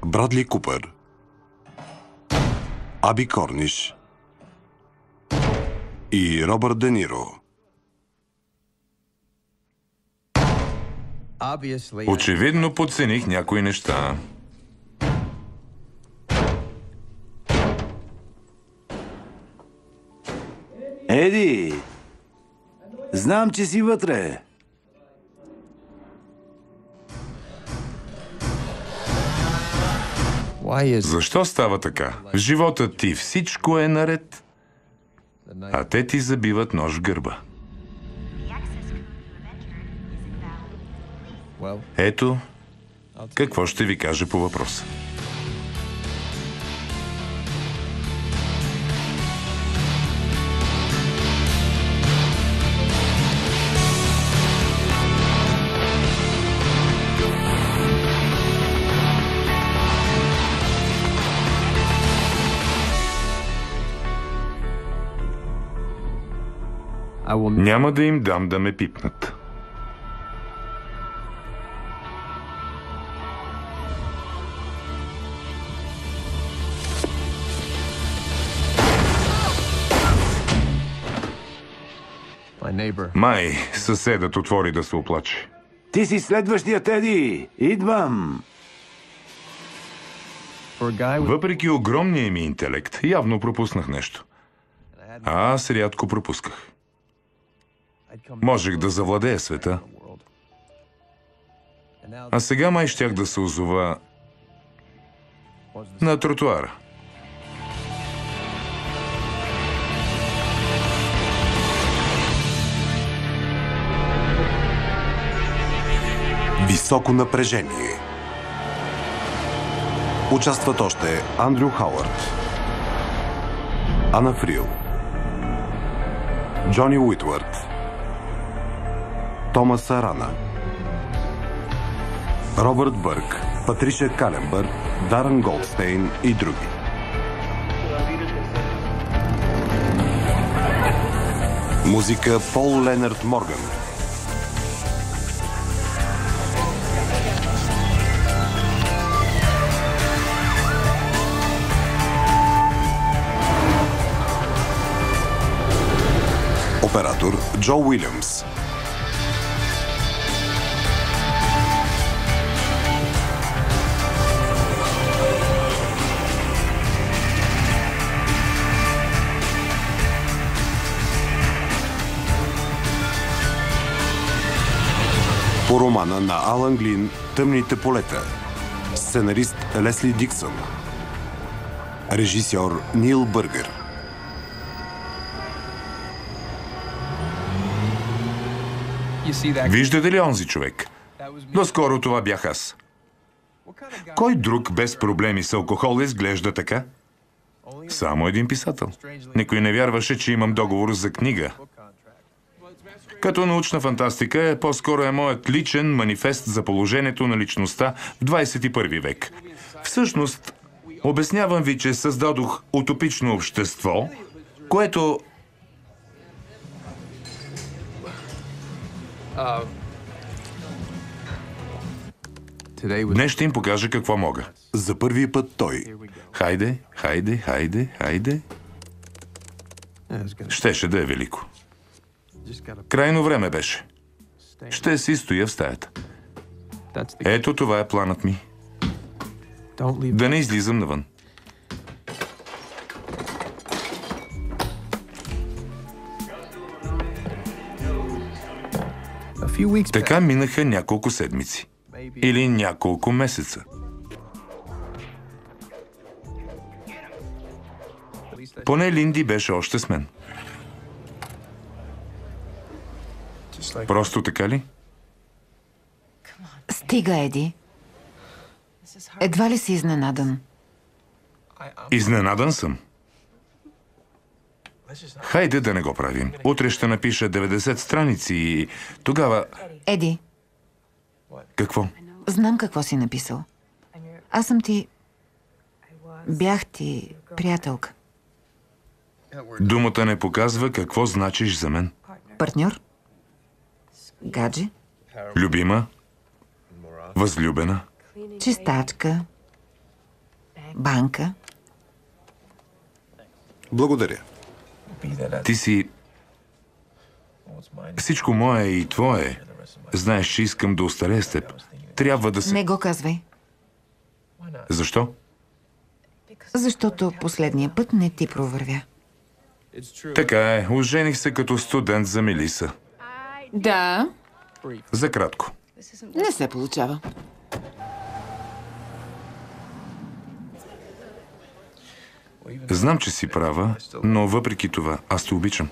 Брадли Купър, Аби Корниш и Робърт Де Ниро. Очевидно подцених някои неща. Еди, знам, че си вътре. Защо става така? В живота ти всичко е наред, а те ти забиват нож в гърба. Ето, какво ще ви кажа по въпроса. Няма да им дам да ме пипнат. Май, съседът отвори да се оплаче. Ти си следващият, Еди. Идвам. Въпреки огромния ми интелект, явно пропуснах нещо. А аз рядко пропусках. Можех да завладея света. А сега май щях да се озова на тротуара. Високо напрежение. Участват още Андрю Хауърд, Ана Фрил, Джони Уитвърд, Томас Арана, Робърт Бърк, Патриша Каленбър, Дарън Голдстейн и други. Музика Пол Ленард Морган. Оператор Джо Уилямс. По романа на Алан Глин "Тъмните полета". Сценарист Лесли Диксън. Режисьор Нил Бъргър. Виждате ли онзи човек? Доскоро това бях аз. Кой друг без проблеми с алкохол изглежда така? Само един писател. Никой не вярваше, че имам договор за книга. Като научна фантастика по-скоро е моят личен манифест за положението на личността в 21 век. Всъщност, обяснявам ви, че създадох утопично общество, което... Днес ще им покажа какво мога. За първи път той. Хайде, хайде, хайде, хайде. Щеше да е велико. Крайно време беше. Ще си стоя в стаята. Ето това е планът ми. Да не излизам навън. Така минаха няколко седмици. Или няколко месеца. Поне Линди беше още с мен. Просто така ли? Стига, Еди. Едва ли си изненадан? Изненадан съм. Хайде да не го правим. Утре ще напиша 90 страници и тогава... Еди. Какво? Знам какво си написал. Аз съм ти... Бях ти приятелка. Думата не показва какво значиш за мен. Партньор? Гадже? Любима? Възлюбена? Чистачка. Банка. Благодаря. Ти си... Всичко мое и твое. Знаеш, че искам да остарея с теб. Трябва да се... Не го казвай. Защо? Защото последния път не ти провървя. Така е. Ожених се като студент за Мелиса. Да, За кратко. не се получава. Знам, че си права, но въпреки това, аз те обичам.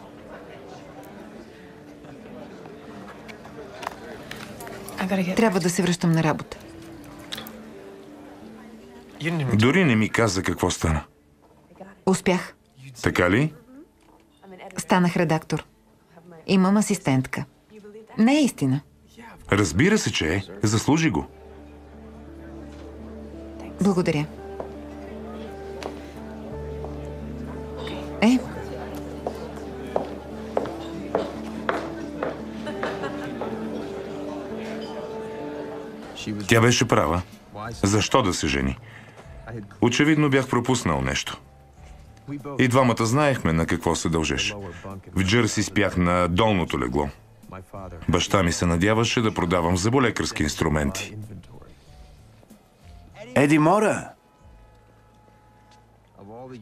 Трябва да се връщам на работа. Дори не ми каза какво стана. Успях. Така ли? Станах редактор. Имам асистентка. Не е истина. Разбира се, че е. Заслужи го. Благодаря. Е, Тя беше права. Защо да се жени? Очевидно бях пропуснал нещо. И двамата знаехме на какво се дължеше. В Джърси спях на долното легло. Баща ми се надяваше да продавам зъболекарски инструменти. Еди Мора!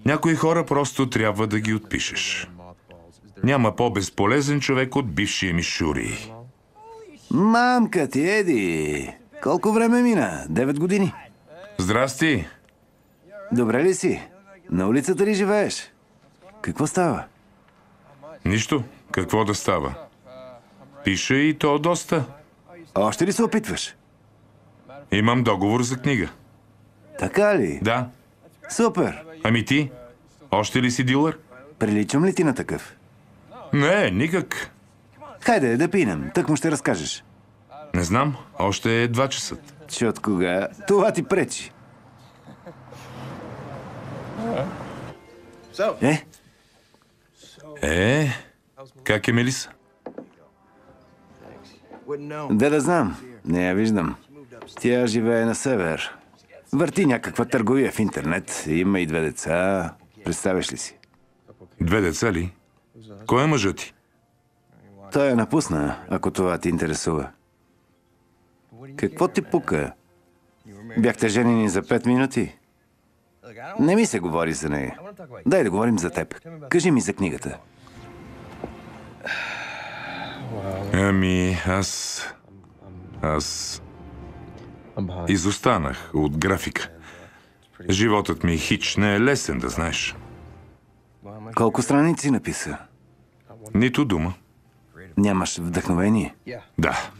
Някои хора просто трябва да ги отпишеш. Няма по-безполезен човек от бившия ми Шури. Мамка ти, Еди! Колко време мина? 9 години. Здрасти! Добре ли си? На улицата ли живееш? Какво става? Нищо. Какво да става? Пиша и то доста. Още ли се опитваш? Имам договор за книга. Така ли? Да. Супер! Ами ти? Още ли си дилър? Приличам ли ти на такъв? Не, никак. Хайде, да пинем. Тък му ще разкажеш. Не знам. Още е 2 часа. Че от кога? Това ти пречи. Как е Мелиса? Да знам. Не я виждам. Тя живее на север. Върти някаква търговия в интернет. Има и 2 деца. Представяш ли си? 2 деца ли? Кой е мъжът ти? Той я напусна, ако това ти интересува. Какво ти пука? Бяхте женени за 5 минути? Не ми се говори за нея. Дай да говорим за теб. Кажи ми за книгата. Ами, аз изостанах от графика. Животът ми хич не е лесен, да знаеш. Колко страници написа? Нито дума. Нямаш вдъхновение? Да.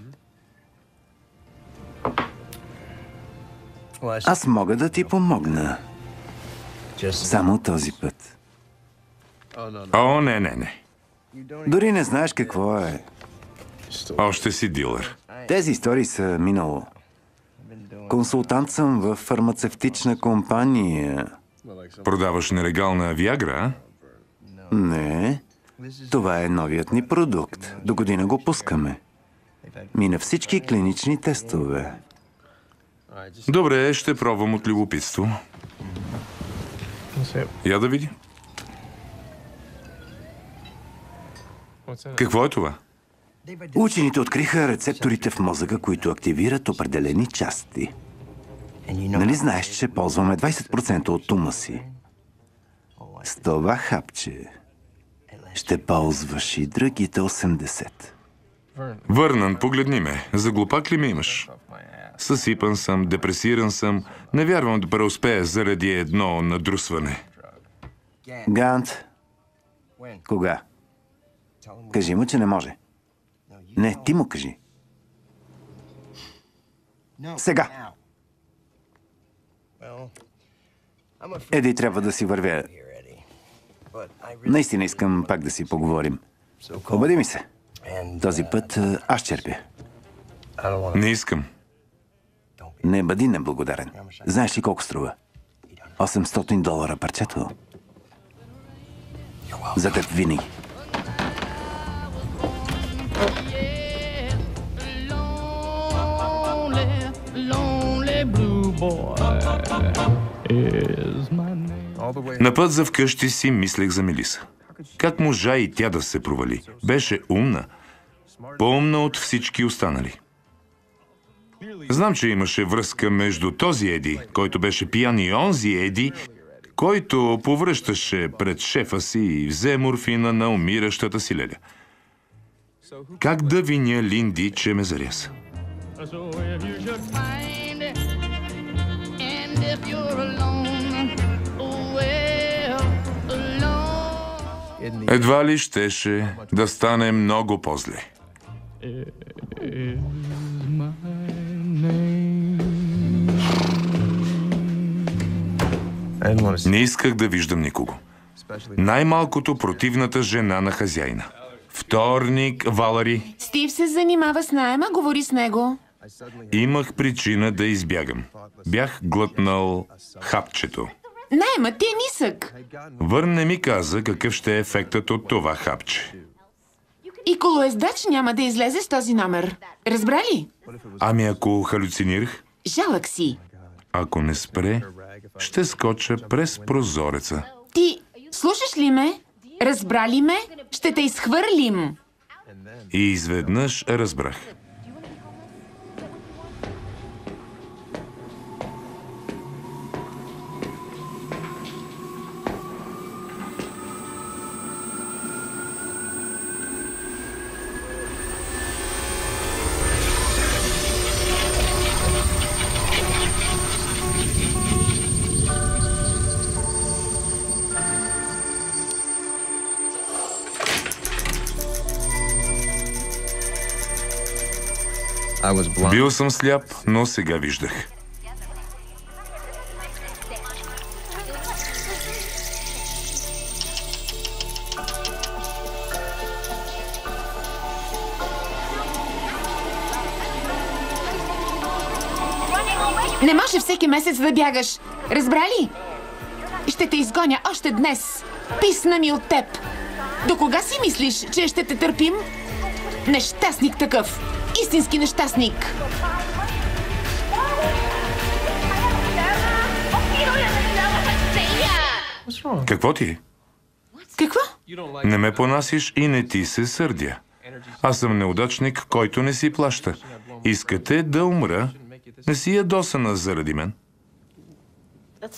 Аз мога да ти помогна. Само този път. О, не. Дори не знаеш какво е. Още си дилър. Тези истории са минало. Консултант съм в фармацевтична компания. Продаваш нелегална Виагра, а? Не, това е новият ни продукт. До година го пускаме. Мина всички клинични тестове. Добре, ще пробвам от любопитство. Я да види. Какво е това? Учените откриха рецепторите в мозъка, които активират определени части. Нали знаеш, че ползваме 20% от ума си? С това хапче ще ползваш и другите 80%. Върнан, погледни ме. За глупак ли ме имаш? Съсипан съм, депресиран съм. Не вярвам да преуспея заради едно надрусване. Гант, кога? Кажи му, че не може. Не, ти му кажи. Сега. Еди, трябва да си вървя. Наистина искам пак да си поговорим. Обади ми се. Този път аз черпя. Не искам. Не бъди неблагодарен. Знаеш ли колко струва? $800 парчето. За теб винаги. На път за вкъщи си мислех за Мелиса. Как можа и тя да се провали? Беше умна. По-умна от всички останали. Знам, че имаше връзка между този Еди, който беше пиян, и онзи Еди, който повръщаше пред шефа си и взе морфина на умиращата си леля. Как да виня Линди, че ме заряза? Едва ли щеше да стане много по-зле. Не исках да виждам никого. Най-малкото противната жена на хазяина. Вторник, Валари. Стив се занимава с найема, говори с него. Имах причина да избягам. Бях глътнал хапчето. Наймът ти е нисък. Върн не ми каза какъв ще е ефектът от това хапче. И колоездач няма да излезе с този номер. Разбра ли? Ами ако халюцинирах? Жалък си. Ако не спре, ще скоча през прозореца. Ти слушаш ли ме? Разбра ли ме? Ще те изхвърлим. И изведнъж разбрах. Бил съм сляп, но сега виждах. Не може всеки месец да бягаш. Разбра ли? Ще те изгоня още днес. Писна ми от теб. До кога си мислиш, че ще те търпим? Нещастник такъв. Истински нещастник. Какво ти е? Какво? Не ме понасиш и не ти се сърдя. Аз съм неудачник, който не си плаща. Искате да умра? Не си ядосана заради мен.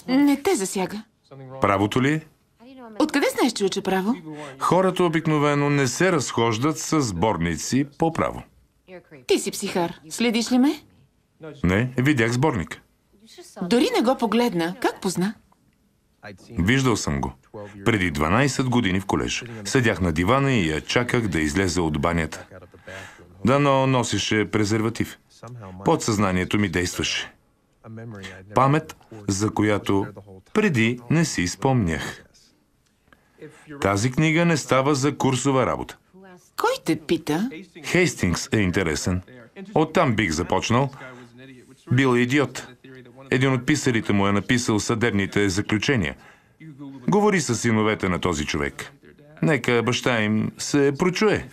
Не те засяга. Правото ли е? Откъде знаеш, че уча право? Хората обикновено не се разхождат с сборници по право. Ти си психар. Следиш ли ме? Не, видях сборник. Дори не го погледна. Как позна? Виждал съм го. Преди 12 години в колеж. Седях на дивана и я чаках да излезе от банята. Дано носеше презерватив. Подсъзнанието ми действаше. Памет, за която преди не си спомнях. Тази книга не става за курсова работа. Кой те пита? Хейстингс е интересен. Оттам бих започнал. Бил е идиот. Един от писарите му е написал съдебните заключения. Говори с синовете на този човек. Нека баща им се прочуе.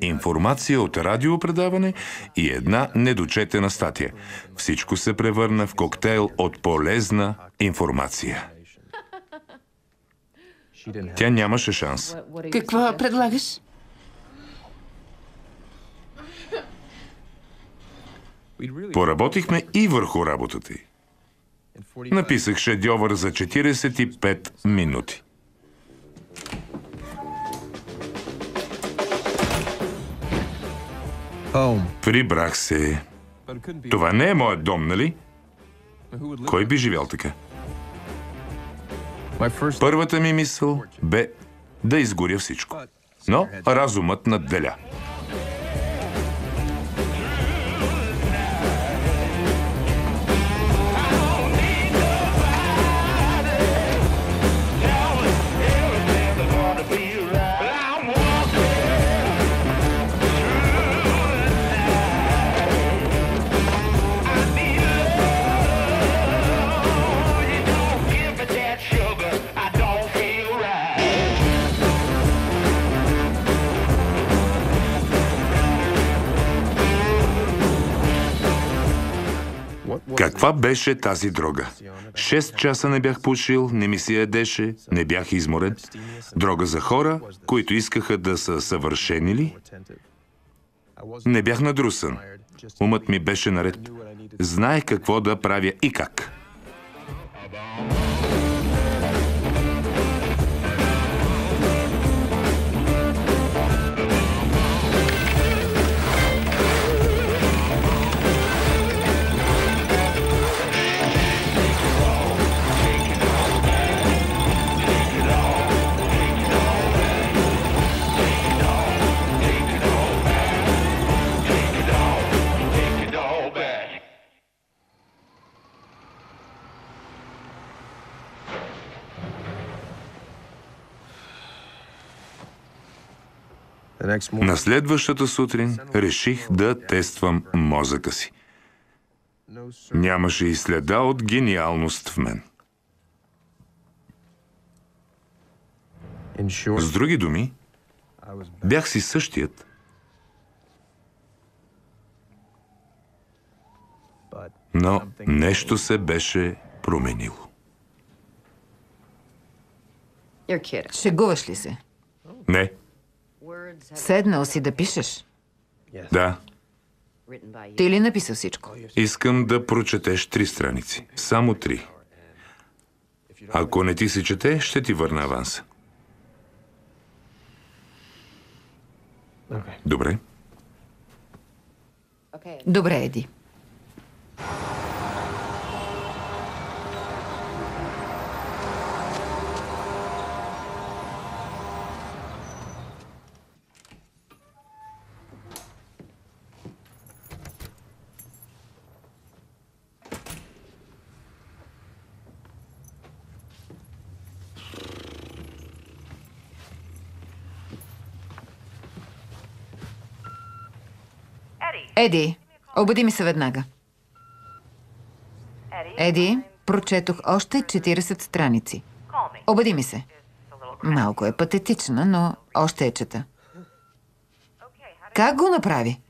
Информация от радиопредаване и една недочетена статия. Всичко се превърна в коктейл от полезна информация. Тя нямаше шанс. Какво предлагаш? Поработихме и върху работата й. Написах шедьовър за 45 минути. Прибрах се. Това не е моят дом, нали? Кой би живял така? Първата ми мисъл бе да изгоря всичко. Но разумът надделя. Каква беше тази дрога? 6 часа не бях пушил, не ми се ядеше, не бях изморен. Дрога за хора, които искаха да са съвършени ли? Не бях надрусан. Умът ми беше наред. Знаех какво да правя и как. На следващата сутрин реших да тествам мозъка си. Нямаше и следа от гениалност в мен. С други думи, бях си същият, но нещо се беше променило. Шегуваш ли се? Не, Седнал си да пишеш. да, Ти ли написа всичко? искам да прочетеш 3 страници. Само 3. Ако не ти се чете, ще ти върна аванса. Добре. Добре, Еди. Еди, обади ми се веднага. Еди, прочетох още 40 страници. Обади ми се. Малко е патетична, но още я чета. Как го направи?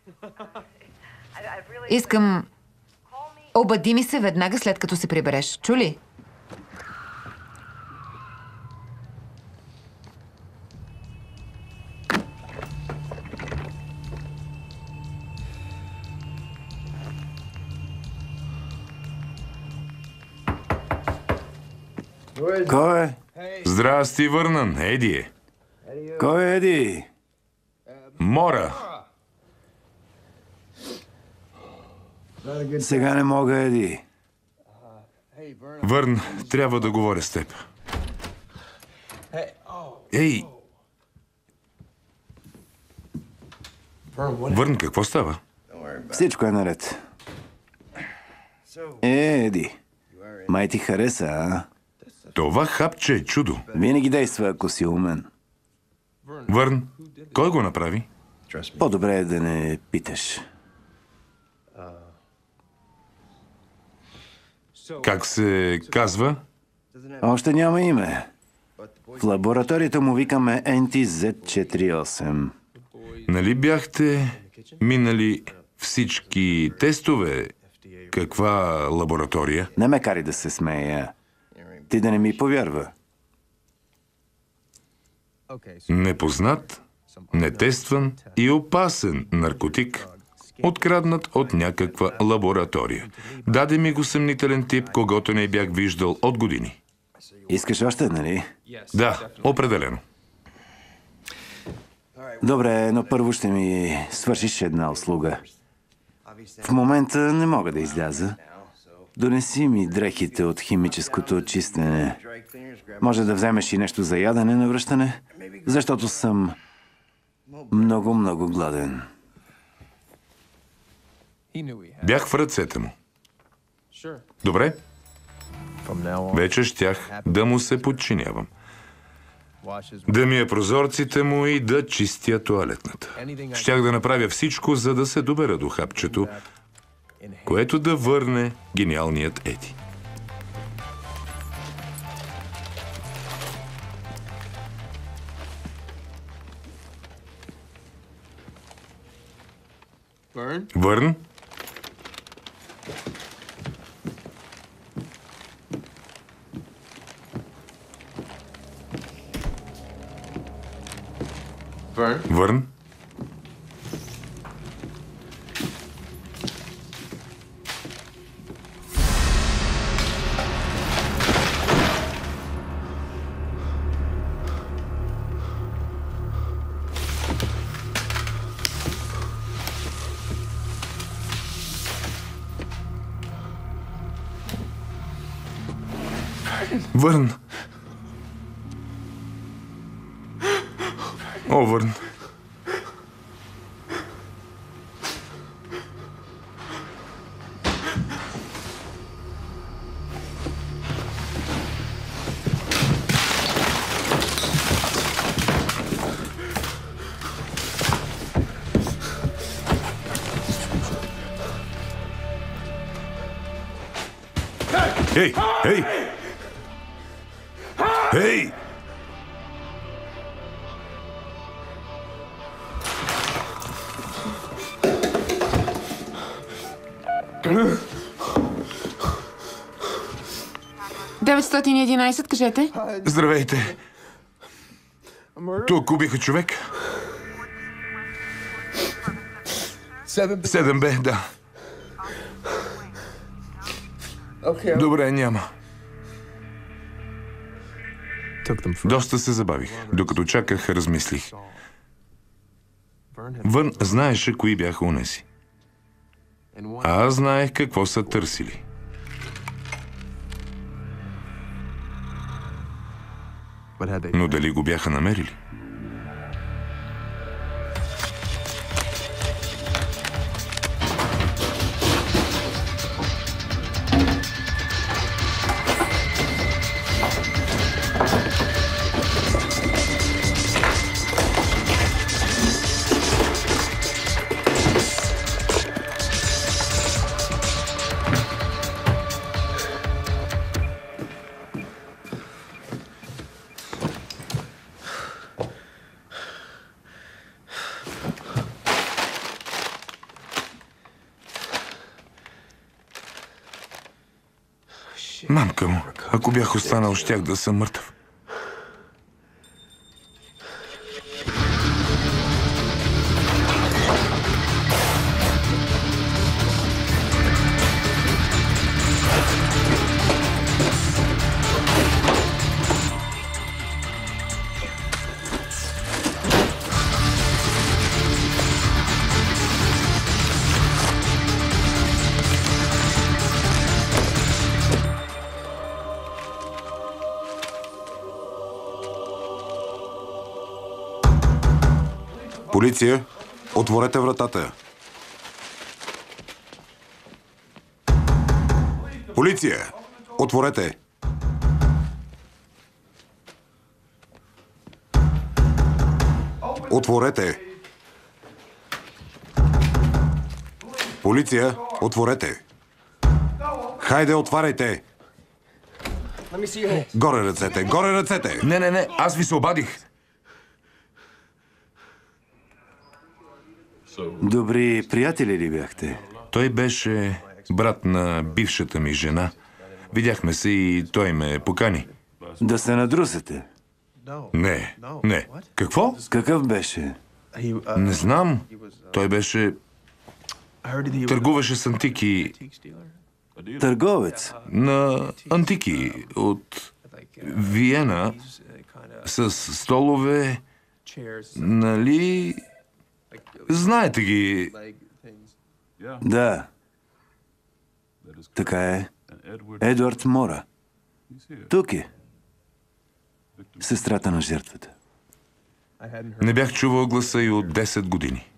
Искам... Обади ми се веднага след като се прибереш. Чули? Кой е? Здрасти, Върнан. Еди е. Кой е Еди? Мора. Сега не мога, Еди. Върн, трябва да говоря с теб. Ей! Върн, какво става? Всичко е наред. Еди. Май ти хареса, а? Това хапче е чудо. Винаги действа, ако си умен. Върн, кой го направи? По-добре е да не питаш. Как се казва? Още няма име. В лабораторията му викаме NTZ48. Нали бяхте минали всички тестове? Каква лаборатория? Не ме кари да се смея. Ти да не ми повярва. Непознат, нетестван и опасен наркотик, откраднат от някаква лаборатория. Даде ми го съмнителен тип, когото не бях виждал от години. Искаш още, нали? Да, определено. Добре, но първо ще ми свършиш една услуга. В момента не мога да изляза. Донеси ми дрехите от химическото очистене. Може да вземеш и нещо за ядене на връщане, защото съм много гладен. Бях в ръцете му. Добре? Вече щях да му се подчинявам. Да мия прозорците му и да чистя тоалетната. Щях да направя всичко, за да се добера до хапчето, което да върне гениалният Еди. Върн? Върн? Върн! О, Върн! Ей! Ей! Ей! „911, кажете. Здравейте! Тук убиха човек. 7Б, да. Добре, няма. Доста се забавих. Докато чаках, размислих. Вън знаеше кои бяха унеси. А аз знаех какво са търсили. Но дали го бяха намерили? Мамка му, ако бях останал, щях да съм мъртъв. Полиция, отворете вратата. Полиция, отворете. Отворете. Полиция, отворете. Хайде, отваряйте. Горе ръцете, горе ръцете. Не, аз ви се обадих. Добри приятели ли бяхте? Той беше брат на бившата ми жена. Видяхме се и той ме покани. Да се надрусате? Не. Какво? Какъв беше? Не знам. Той беше... Търгуваше с антики. Търговец? На антики от Виена с столове, нали... Знаете ги. Да. Така е. Едуард Мора. Тук е. Сестрата на жертвата. Не бях чувал гласа и от 10 години.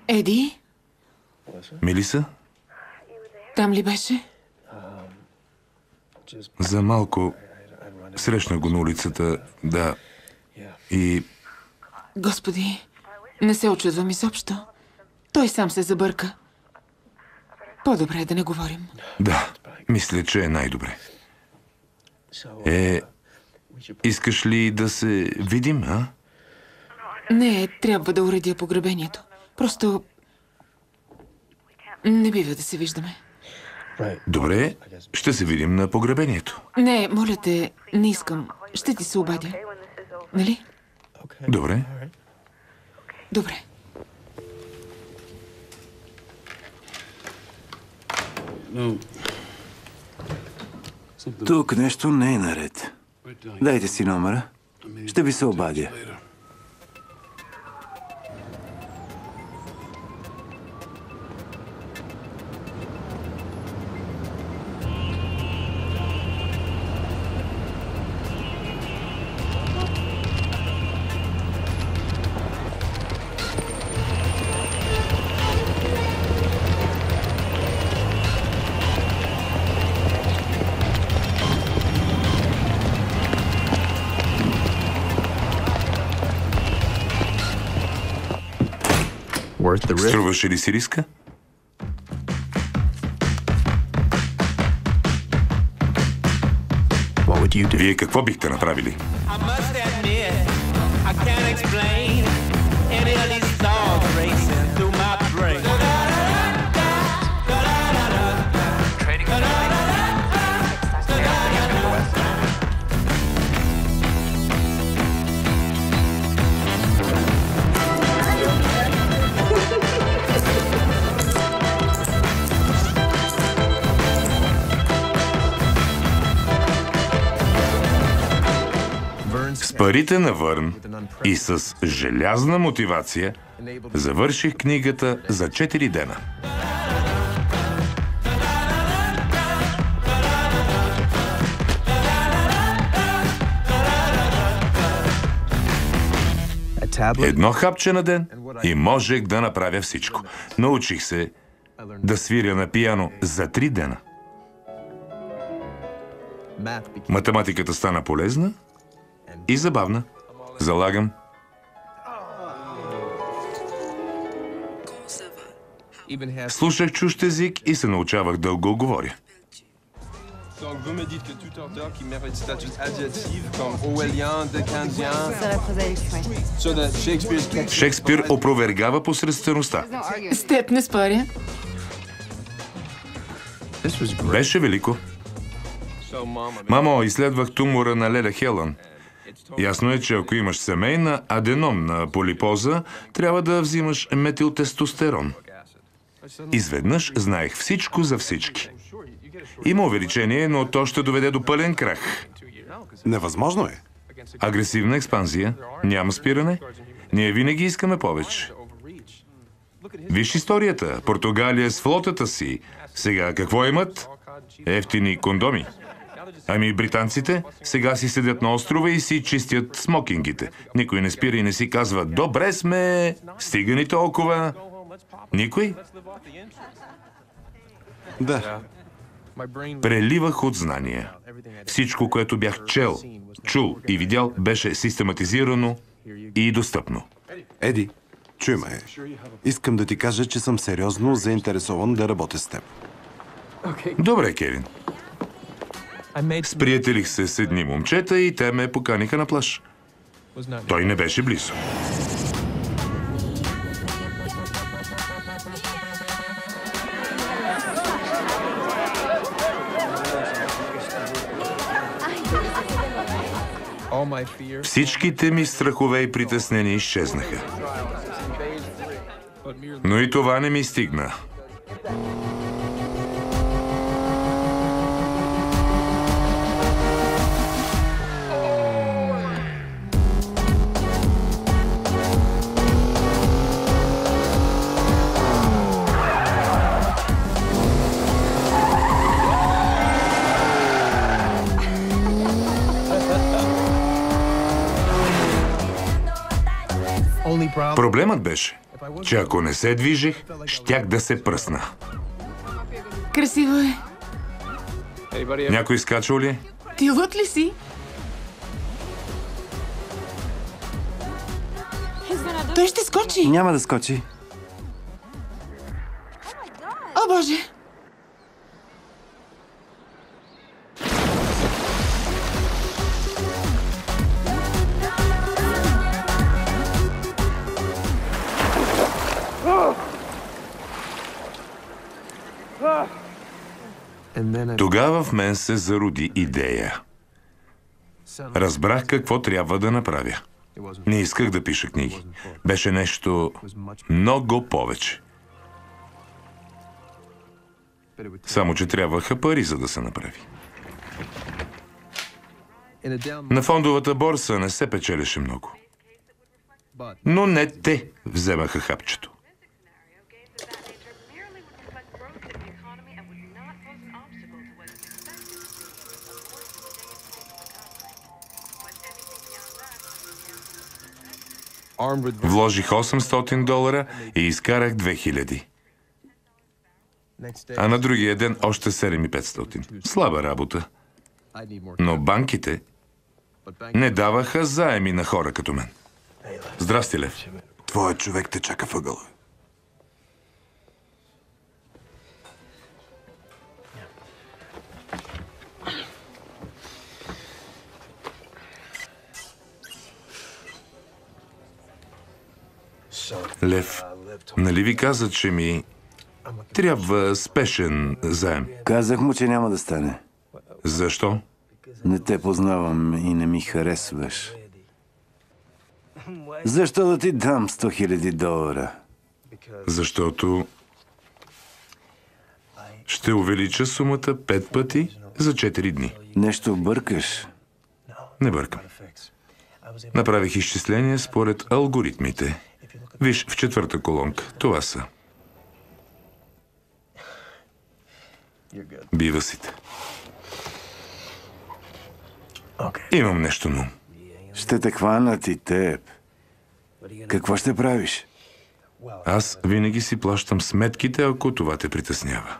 Еди, Мелиса? там ли беше? За малко срещна го на улицата, да. И... Господи, не се очудвам изобщо. Той сам се забърка. По-добре е да не говорим. Да, мисля, че е най-добре. Искаш ли да се видим, а? Не, трябва да уредя погребението. Просто... не бива да се виждаме. Добре, ще се видим на погребението. Не, моля те, не искам. Ще ти се обадя. Нали? Добре. Добре. Тук нещо не е наред. Дайте си номера. Ще ви се обадя. Струваше ли си риска? Вие какво бихте направили? С парите на Върн и с желязна мотивация завърших книгата за 4 дена. Едно хапче на ден и можех да направя всичко. Научих се да свиря на пиано за 3 дена. Математиката стана полезна и забавна. Залагам. Слушах чужд език и се научавах да го говоря. Donc vous me dites que tout auteur qui mérite statut adjectif comme orwellien, dickensian, so that Shakespeare's Шекспир опровергава посредствеността. С теб не споря. Беше велико. so mama. Мамо, изследвах тумора на Леля Хелън. Ясно е, че ако имаш семейна аденомна полипоза, трябва да взимаш метилтестостерон. Изведнъж знаех всичко за всички. Има увеличение, но то ще доведе до пълен крах. Невъзможно е. Агресивна експанзия, няма спиране. Ние винаги искаме повече. Виж историята. Португалия с флотата си. Сега какво имат? Евтини кондоми. Ами британците сега си седят на острова и си чистят смокингите. Никой не спира и не си казва: добре сме, стига ни толкова. Никой? Да. Преливах от знания. Всичко, което бях чел, чул и видял, беше систематизирано и достъпно. Еди, чуй ме. Искам да ти кажа, че съм сериозно заинтересован да работя с теб. Добре, Кевин. Сприятелих се с едни момчета и те ме поканиха на плаж. Той не беше близо. Всичките ми страхове и притеснения изчезнаха. Но и това не ми стигна. Проблемът беше, че ако не се движех, щях да се пръсна. Красиво е. Някой скачал ли? Ти луд ли си? Той ще скочи. Няма да скочи. О, Боже! Тогава в мен се зароди идея. Разбрах какво трябва да направя. Не исках да пиша книги. Беше нещо много повече. Само че трябваха пари, за да се направи. На фондовата борса не се печелеше много. Но не те вземаха хапчето. Вложих $800 и изкарах 2000. А на другия ден още 7500. Слаба работа. Но банките не даваха заеми на хора като мен. Здрасти, Лев. Твоят човек те чака въгъла. Лев, нали ви каза, че ми трябва спешен заем? Казах му, че няма да стане. Защо? Не те познавам и не ми харесваш. Защо да ти дам $100,000? Защото ще увелича сумата 5 пъти за 4 дни. Нещо бъркаш. Не бъркам. Направих изчисления според алгоритмите. Виж, в четвърта колонка. Това са. Бива си те. Имам нещо на ум. Ще те хванат и теб. Какво ще правиш? Аз винаги си плащам сметките, ако това те притеснява.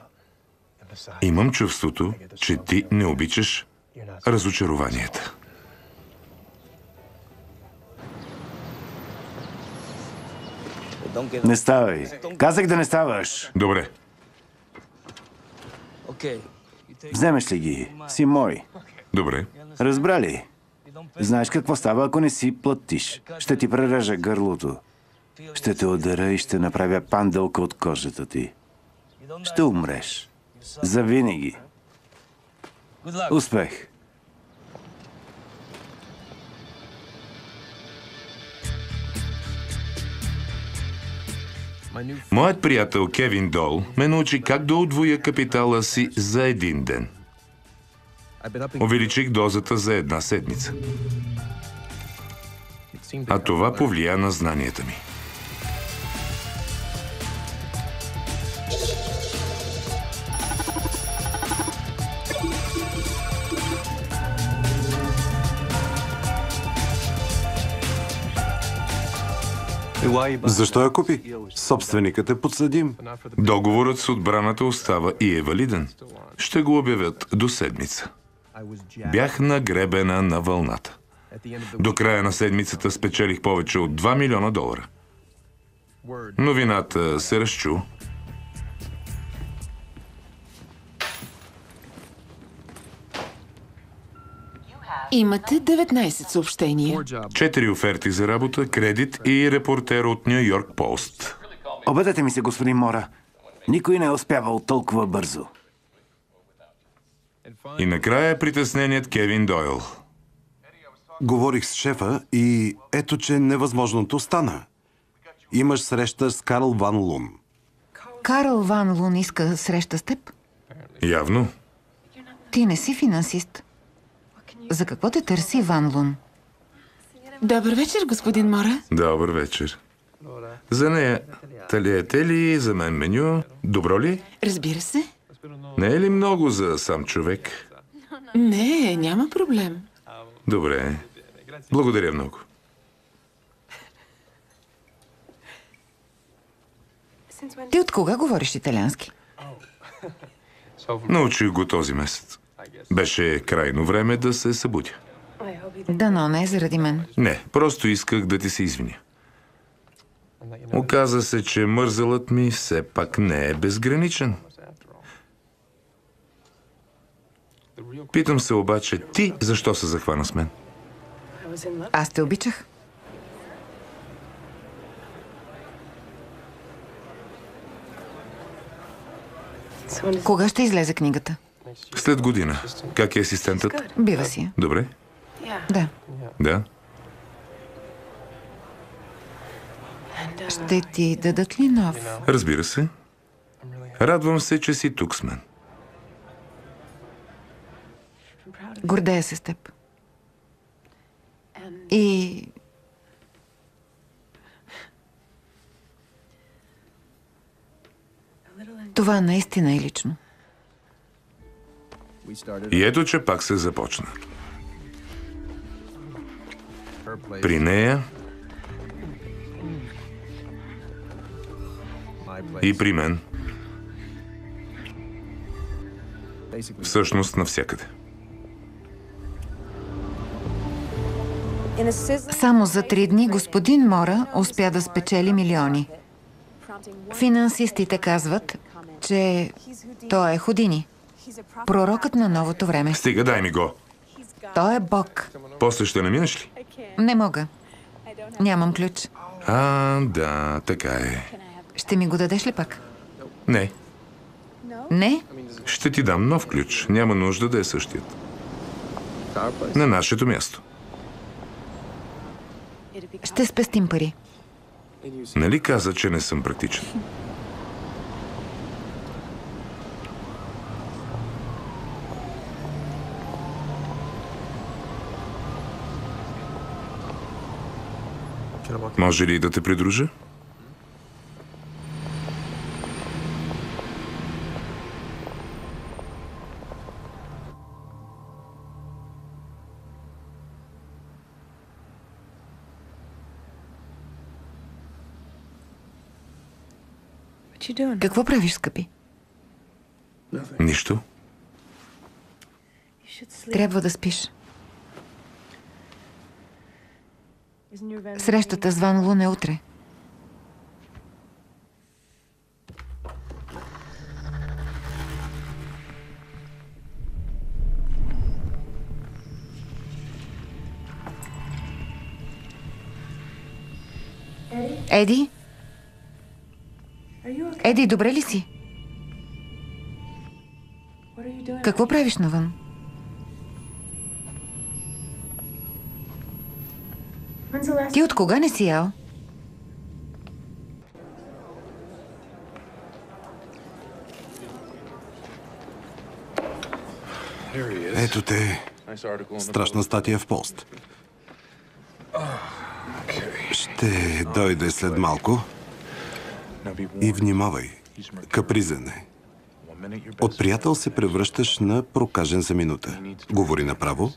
Имам чувството, че ти не обичаш разочарованията. Не ставай. Казах да не ставаш. Добре. Вземеш ли ги? Си мой. Добре. Разбрали? Знаеш какво става, ако не си платиш? Ще ти прережа гърлото. Ще те удара и ще направя пандълка от кожата ти. Ще умреш. Завинаги. Успех! Моят приятел Кевин Дойл ме научи как да удвоя капитала си за един ден. Увеличих дозата за една седмица. А това повлия на знанията ми. Защо я купи? Собственикът е подсъдим. Договорът с отбраната остава и е валиден. Ще го обявят до седмица. Бях нагребена на вълната. До края на седмицата спечелих повече от $2 милиона. Новината се разчу. Имате 19 съобщения. 4 оферти за работа, кредит и репортер от Ню Йорк Пост. Обадете ми се, господин Мора. Никой не е успявал толкова бързо. И накрая притесненият Кевин Дойл. Говорих с шефа и ето, че невъзможното стана. Имаш среща с Карл Ван Лун. Карл Ван Лун иска среща с теб? Явно. Ти не си финансист. За какво те търси Ван Лун? Добър вечер, господин Мора. Добър вечер. За нея талиете ли, за мен меню? Добро ли? Разбира се. Не е ли много за сам човек? Не, няма проблем. Добре. Благодаря много. Ти от кога говориш италиански? Научих го този месец. Беше крайно време да се събудя. Дано не е заради мен. Не, просто исках да ти се извиня. Оказа се, че мързелът ми все пак не е безграничен. Питам се обаче, ти защо се захвана с мен? Аз те обичах. Кога ще излезе книгата? След година. Как е асистентът? Бива си. Добре. Да. Да. Ще ти дадат ли нов? Разбира се. Радвам се, че си тук с мен. Гордея се с теб. И... това наистина е лично. И ето, че пак се започна. При нея и при мен. Всъщност навсякъде. Само за 3 дни господин Мора успя да спечели милиони. Финансистите казват, че той е Худини. Пророкът на новото време. Стига, дай ми го. Той е Бог. После ще наминеш ли? Не мога. Нямам ключ. Да, така е. Ще ми го дадеш ли пак? Не, Не? ще ти дам нов ключ. Няма нужда да е същият. На нашето място. Ще спестим пари. Нали каза, че не съм практичен? Може ли да те придружа? Какво правиш, скъпи? Нищо. Трябва да спиш. Срещата с Ван Лун е утре. Еди? Еди, добре ли си? Какво правиш навън? Ти от кога не си ял? Ето те. Страшна статия в пост. Ще дойде след малко. И внимавай. Капризен е. От приятел се превръщаш на прокажен за минута. Говори направо.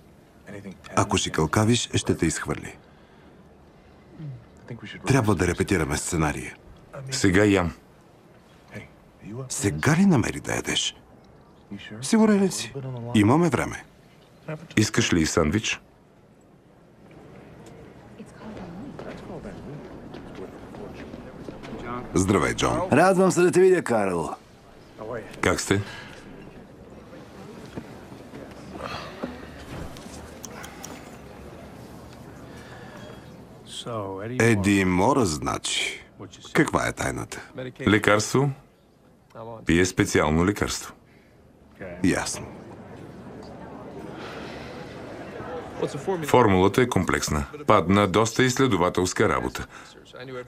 Ако шикалкавиш, ще те изхвърли. Трябва да репетираме сценария. Сега ям. Сега ли намери да ядеш? Сигурен ли си? Имаме време. Искаш ли сандвич? Здравей, Джон. Радвам се да те видя, Карл. Как сте? Еди Мора, значи. Каква е тайната? Лекарство? Пие специално лекарство. Ясно. Формулата е комплексна. Падна доста изследователска работа.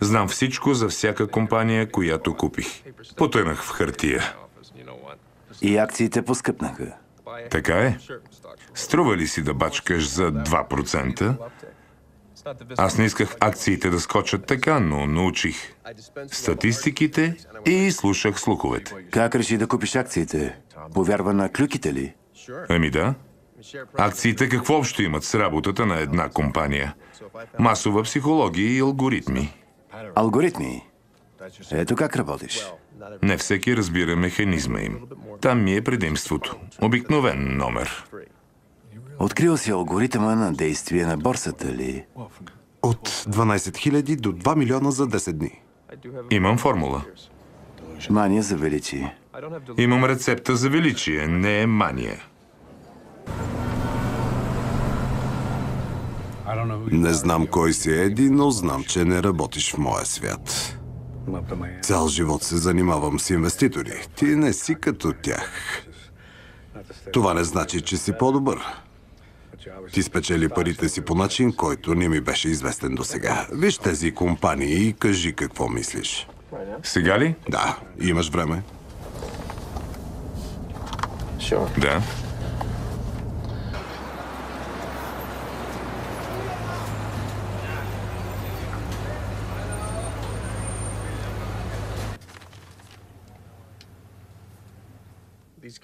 Знам всичко за всяка компания, която купих. Потънах в хартия. И акциите поскъпнаха. Така е. Струва ли си да бачкаш за 2%? Аз не исках акциите да скочат така, но научих статистиките и слушах слуховете. Как реши да купиш акциите? Повярва на клюките ли? Ами да. Акциите какво общо имат с работата на една компания? Масова психология и алгоритми. Алгоритми? Ето как работиш. Не всеки разбира механизма им. Там ми е предимството. Обикновен номер. Открил си алгоритъма на действие на борсата ли? От 12 000 до 2 милиона за 10 дни. Имам формула. Мания за величие. Имам рецепта за величие, не е мания. Не знам кой си Еди, но знам, че не работиш в моя свят. Цял живот се занимавам с инвеститори. Ти не си като тях. Това не значи, че си по-добър. Ти спечели парите си по начин, който не ми беше известен досега. Виж тези компании и кажи какво мислиш. Сега ли? Да, имаш време. Да.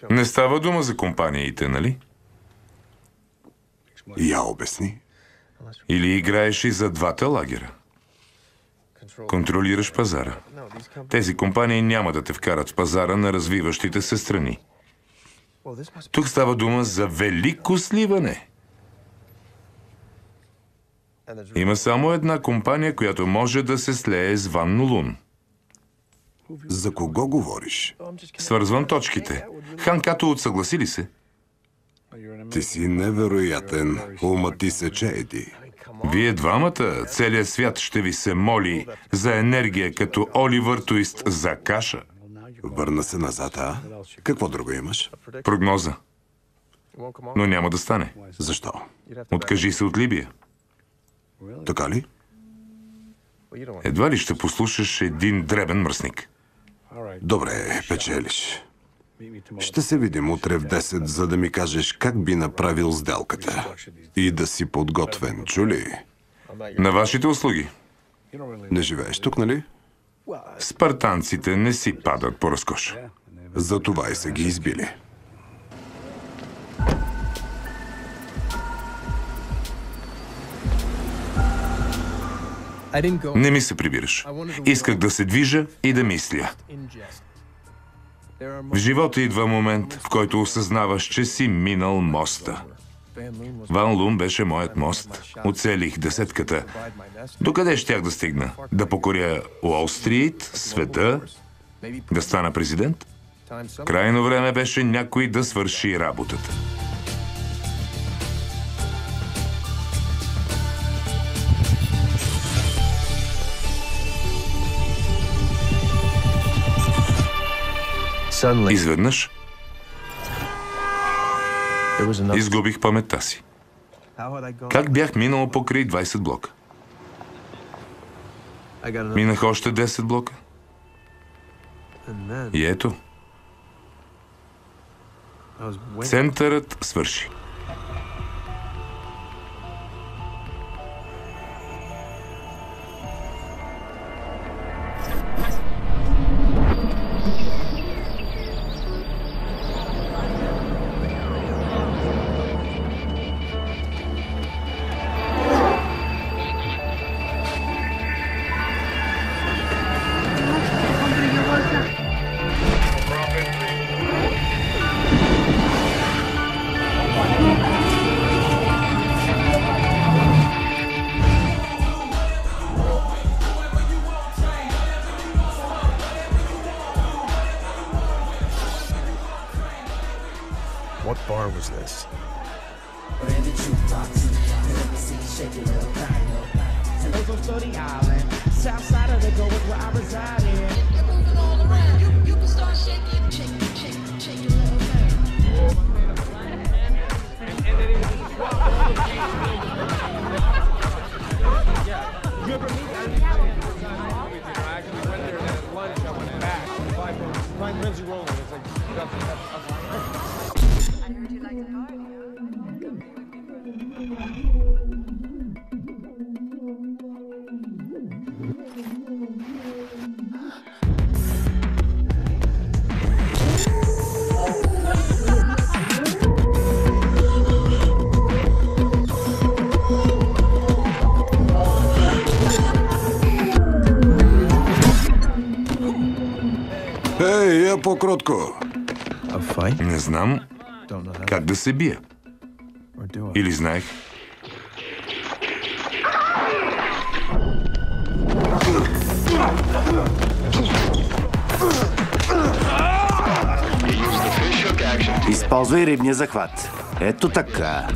Не става дума за компаниите, нали? Я обясни. Или играеш и за двата лагера? Контролираш пазара. Тези компании няма да те вкарат в пазара на развиващите се страни. Тук става дума за велико сливане. Има само една компания, която може да се слее с Ван Нулун. За кого говориш? Свързвам точките. Хан Като отсъгласи ли се? Ти си невероятен. Умът ти се чеди. Вие двамата, целият свят ще ви се моли за енергия като Оливър Туист за каша. Върна се назад, а? Какво друго имаш? Прогноза. Но няма да стане. Защо? Откажи се от Либия. Така ли? Едва ли ще послушаш един дребен мръсник. Добре, печелиш. Ще се видим утре в 10, за да ми кажеш как би направил сделката. И да си подготвен, чули? На вашите услуги. Не живееш тук, нали? Спартанците не си падат по разкош. Затова и са ги избили. Не ми се прибираш. Исках да се движа и да мисля. В живота идва момент, в който осъзнаваш, че си минал моста. Ван Лун беше моят мост. Оцелих десетката. Докъде щях да стигна? Да покоря Уолл Стрит, света, да стана президент? Крайно време беше някой да свърши работата. Изведнъж изгубих паметта си. Как бях минал покрай 20 блока? Минах още 10 блока. И ето. Центърът свърши. What bar was this? Ей, я по-кротко. Не знам как да се бия. Или знаех. Използвай рибния захват. Ето така.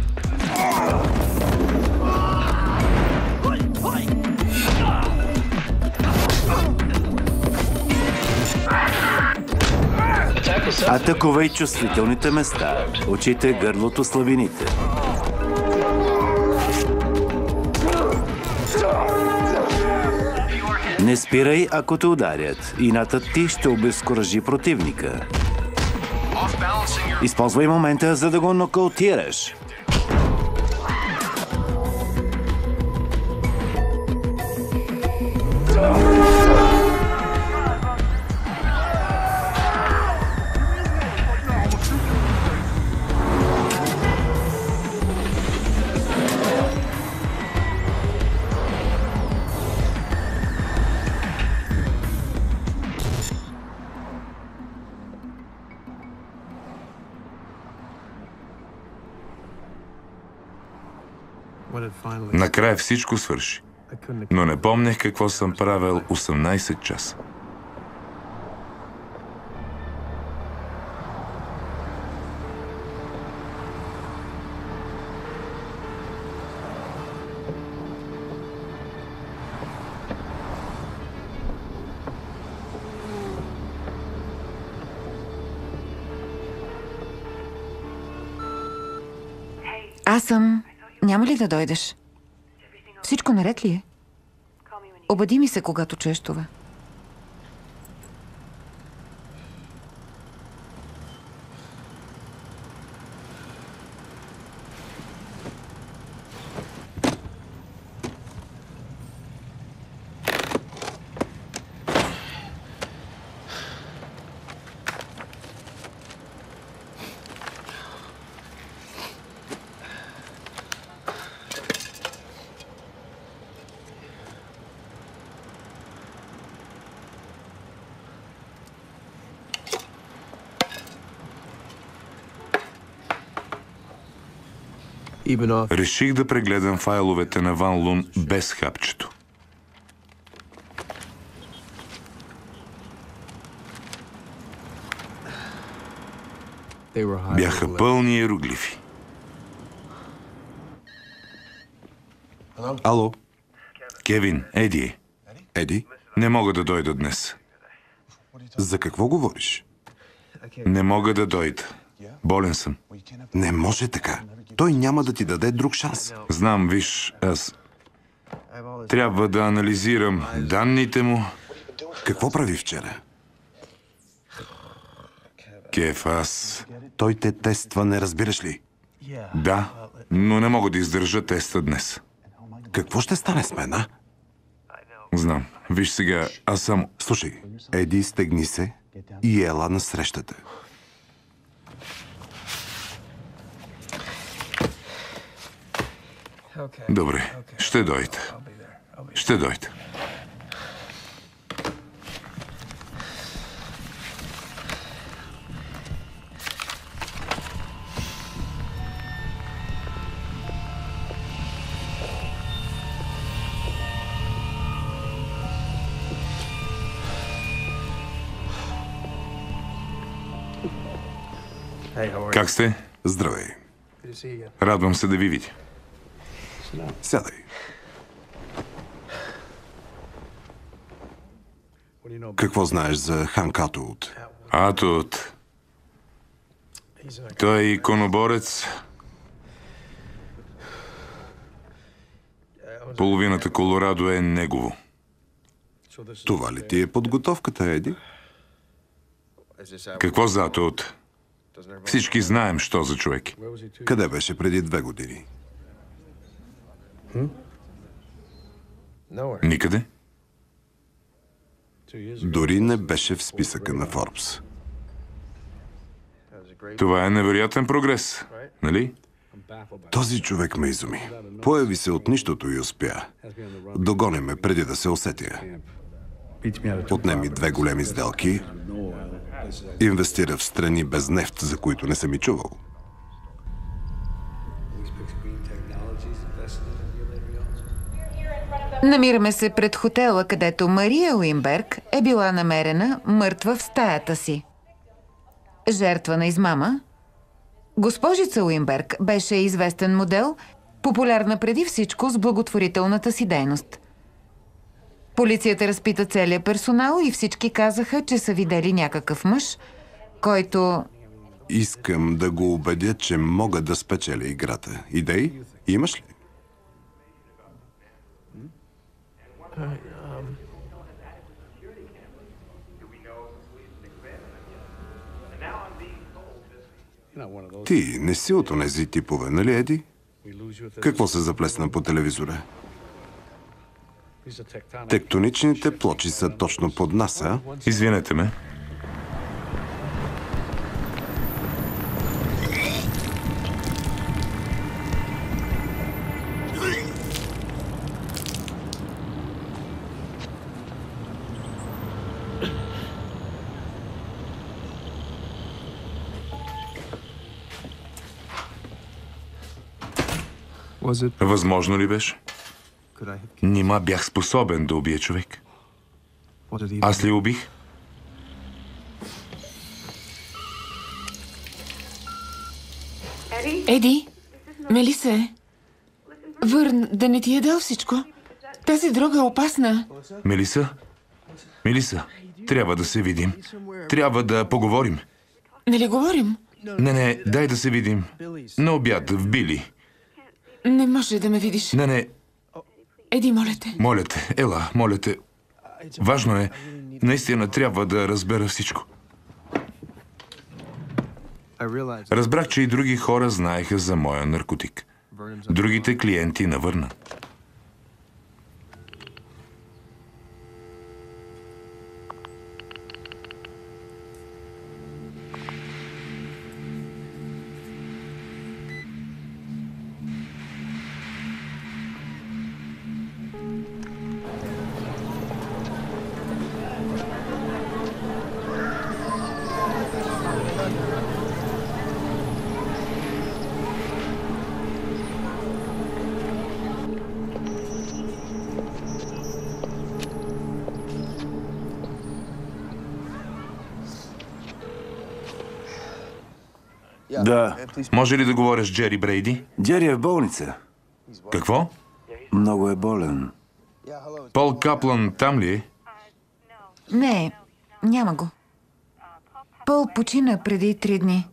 Атакувай чувствителните места. Очите, гърлото, слабините. Не спирай, ако те ударят. Инатът ти ще обезкуражи противника. Използвай момента, за да го нокаутираш. Накрая всичко свърши. Но не помнех какво съм правил 18 часа. Аз съм... Няма ли да дойдеш? Всичко наред ли е? Обади ми се, когато чуеш това. Реших да прегледам файловете на Ван Лун без хапчето. Бяха пълни иероглифи. Ало, Кевин, Еди, Еди, не мога да дойда днес. за какво говориш? Не мога да дойда. Болен съм. Не може така. Той няма да ти даде друг шанс. Знам, виж, аз трябва да анализирам данните му. Какво прави вчера? Кев, аз... Той те тества, не разбираш ли? Да, но не мога да издържа теста днес. Какво ще стане с мен, а? Знам. Виж сега, аз съм... Слушай, Еди, стегни се и ела на срещата. Добре, ще дойда. Ще дойда. Как сте? Здравей. Радвам се да ви видя. Сядай. Какво знаеш за Ханк Атуот? Атуот. Той е иконоборец. Половината Колорадо е негово. Това ли ти е подготовката, Еди? Какво за Атуот? Всички знаем, що за човек. Къде беше преди 2 години? Никъде? Дори не беше в списъка на Форбс. Това е невероятен прогрес, нали? Този човек ме изуми. Появи се от нищото и успя. Догони ме преди да се усетя. Отнеми 2 големи сделки. Инвестира в страни без нефт, за които не съм и чувал. Намираме се пред хотела, където Мария Уинберг е била намерена мъртва в стаята си. Жертва на измама. Госпожица Уинберг беше известен модел, популярна преди всичко с благотворителната си дейност. Полицията разпита целия персонал и всички казаха, че са видели някакъв мъж, който... Искам да го убедя, че мога да спечеля играта. Идеи? Имаш ли? Ти не си от онези типове, нали, Еди? Какво се заплесна по телевизора? Тектоничните плочи са точно под нас, а? Извинете ме. Възможно ли беше? Нима бях способен да убия човек. Аз ли убих? Еди, Мелиса е. Върн, да не ти е дал всичко. Тази дрога е опасна. Мелиса? Мелиса, трябва да се видим. Трябва да поговорим. Нали говорим? Не, дай да се видим. На обяд в Били. Не може да ме видиш. Не, Еди, моля те. моля те, ела, моля те. Важно е, наистина трябва да разбера всичко. Разбрах, че и други хора знаеха за моя наркотик. Другите клиенти на Върна. Да. Може ли да говоря с Джери Брейди? Джери е в болница. Какво? Много е болен. Пол Каплан там ли е? Не, няма го. Пол почина преди 3 дни.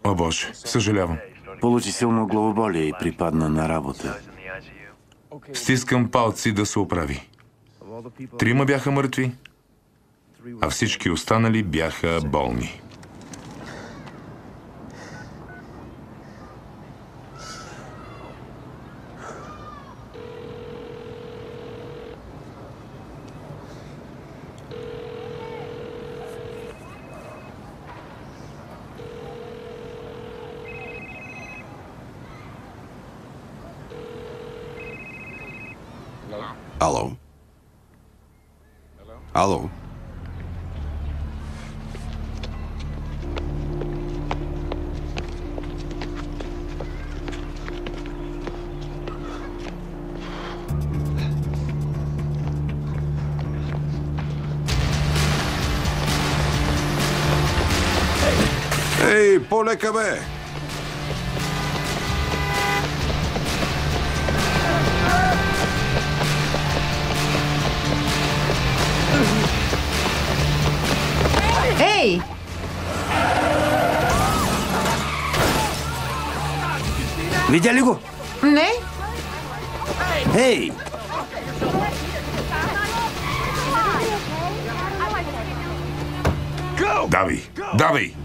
О, Боже, съжалявам. Получи силно главоболие и припадна на работа. Стискам палци да се оправи. 3 бяха мъртви, а всички останали бяха болни. Ало? Ало? Ей, полека бе! Ей! Видя ли го? Не? Ей! Давай! Давай!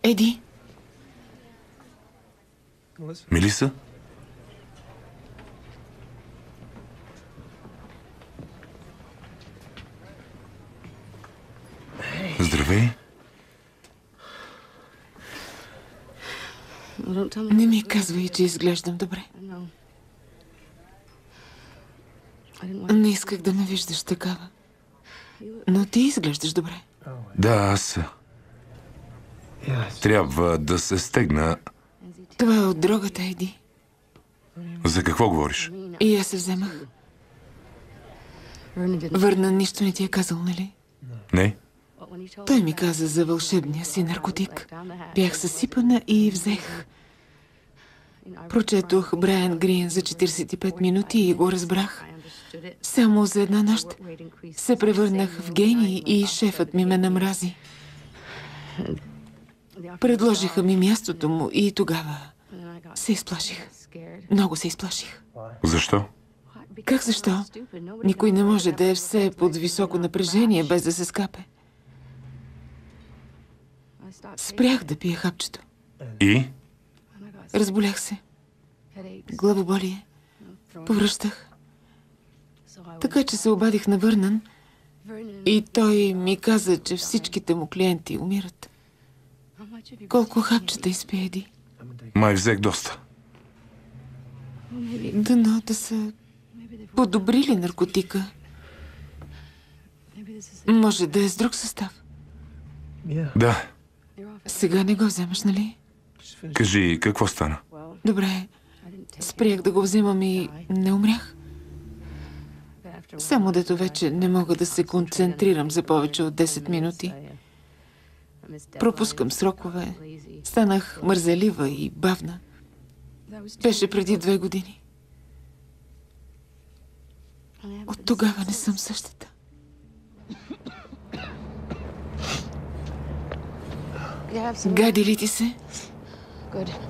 Еди, Мелиса? Здравей. не ми казвай, че изглеждам добре. Не исках да ме виждаш такава. Но ти изглеждаш добре. Да, аз... Трябва да се стегна. Това е от дрогата, Еди. За какво говориш? И аз се вземах. Върна, нищо не ти е казал, нали? Не? Той ми каза за вълшебния си наркотик. Бях съсипана и взех. Прочетох Брайан Грин за 45 минути и го разбрах. Само за една нощ се превърнах в гений и шефът ми ме намрази. Предложиха ми мястото му и тогава се изплаших. Много се изплаших. Защо? Как защо? Никой не може да е все под високо напрежение, без да се скапе. Спрях да пия хапчето. И? Разболях се. Главоболие. Повръщах. Така че се обадих на Върнан и той ми каза, че всичките му клиенти умират. Колко хапчета изпи, Еди? Май взех доста. Дано да са подобрили наркотика. Може да е с друг състав. Да. Сега не го вземаш, нали? Кажи, какво стана? Добре. Спрях да го вземам и не умрях. Само дето вече не мога да се концентрирам за повече от 10 минути. Пропускам срокове. Станах мързелива и бавна. Беше преди 2 години. От тогава не съм същата. Гади ли ти се?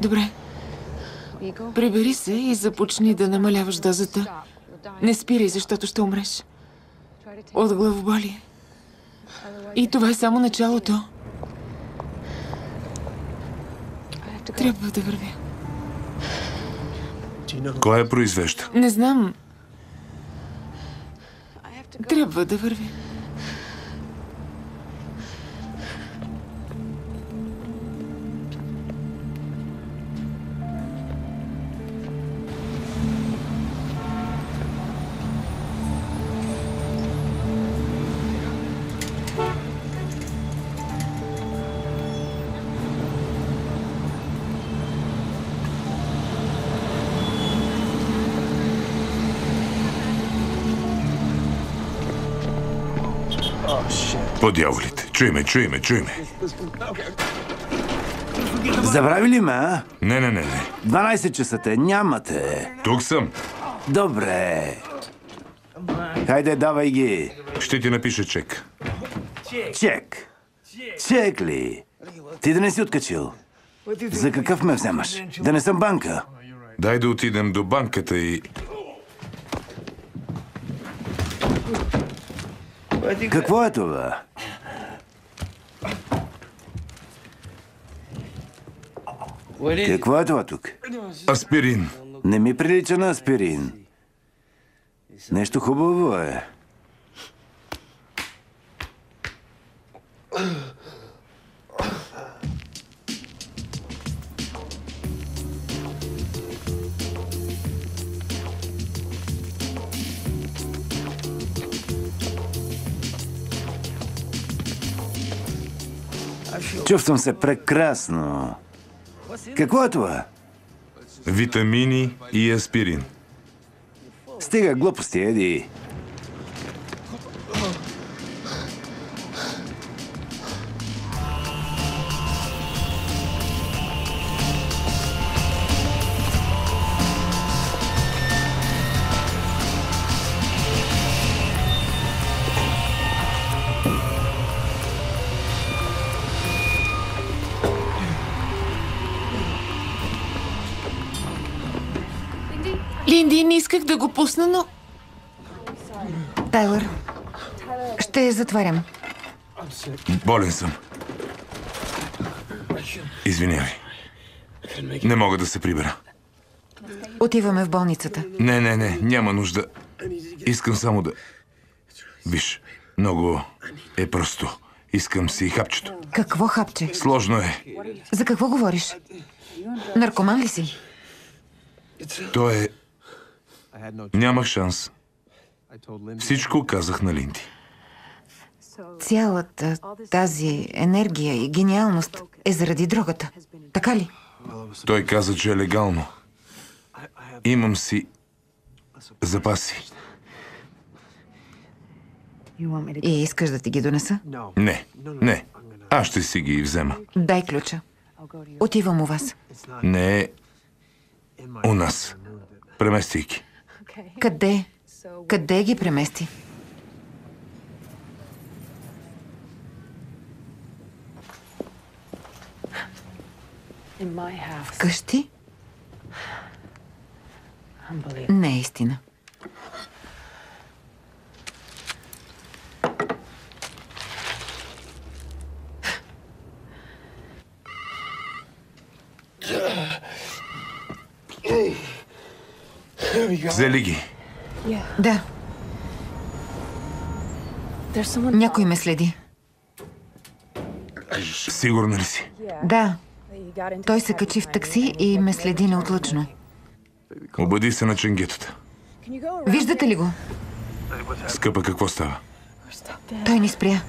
Добре. Прибери се и започни да намаляваш дозата. Не спирай, защото ще умреш. От главоболие. И това е само началото. Трябва да вървя. Кой я произвежда? Не знам. Трябва да вървя. По дяволите. Чуй ме. Забрави ли ме, а? Не. 12 часа те, нямате. Тук съм. Добре. Хайде, давай ги. Ще ти напиша чек. Чек. Чек ли? Ти да не си откачил. За какъв ме вземаш? Да не съм банка. Дай да отидем до банката и... Какво е това? Какво е това тук? Аспирин. Не ми прилича на аспирин. Нещо хубаво е. Чувствам се прекрасно. Какво е това? Витамини и аспирин. Стига глупости, Еди. Линди, не исках да го пусна, но... Тайлър, ще затварям. Болен съм. Извинявай. Не мога да се прибера. Отиваме в болницата. Не, няма нужда. Искам само да... Виж, много е просто. Искам си хапчето. Какво хапче? Сложно е. За какво говориш? Наркоман ли си? То е... Нямах шанс. Всичко казах на Линди. Цялата тази енергия и гениалност е заради дрогата. Така ли? Той каза, че е легално. Имам си запаси. И искаш да ти ги донеса? Не, не. Аз ще си ги взема. Дай ключа. Отивам у вас. Не е у нас. Премести ги. Къде? Къде ги премести? Вкъщи? Не е истина. Взели ги. Да. Някой ме следи. Сигурна ли си? Да. Той се качи в такси и ме следи неотлъчно. Обади се на ченгетата. Виждате ли го? Скъпа, какво става? Той ни спря.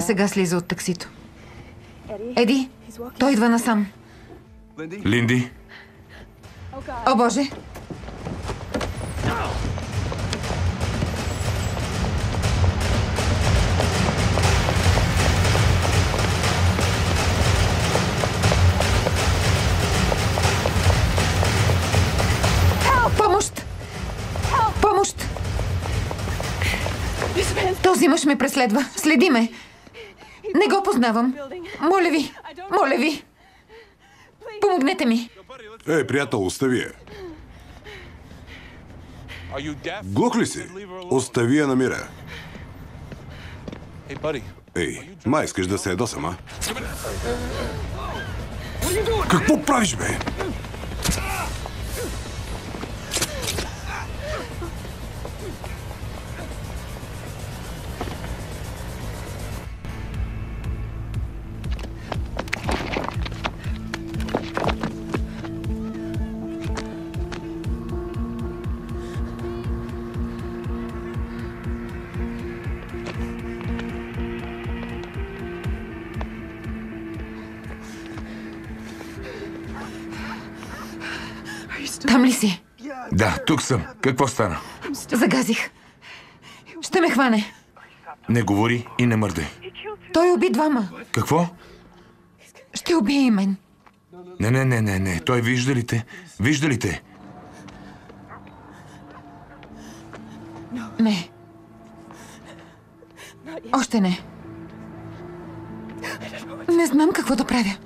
Сега слиза от таксито. Еди, той идва насам. Линди? О, Боже! Помощ! Помощ! Този мъж ме преследва. Следи ме. Не го познавам. Моля ви! Моля ви! Помогнете ми! Ей, приятел, остави я. Глух ли си? Остави я на мира. Ей, май искаш да се ядосам, а? Какво правиш, бе? Там ли си? Да, тук съм. Какво стана? Загазих. Ще ме хване. Не говори и не мърдай. Той уби двама. Какво? Ще убие и мен. Не. Той вижда ли те? Вижда ли те? Не. Още не. Не знам какво да правя.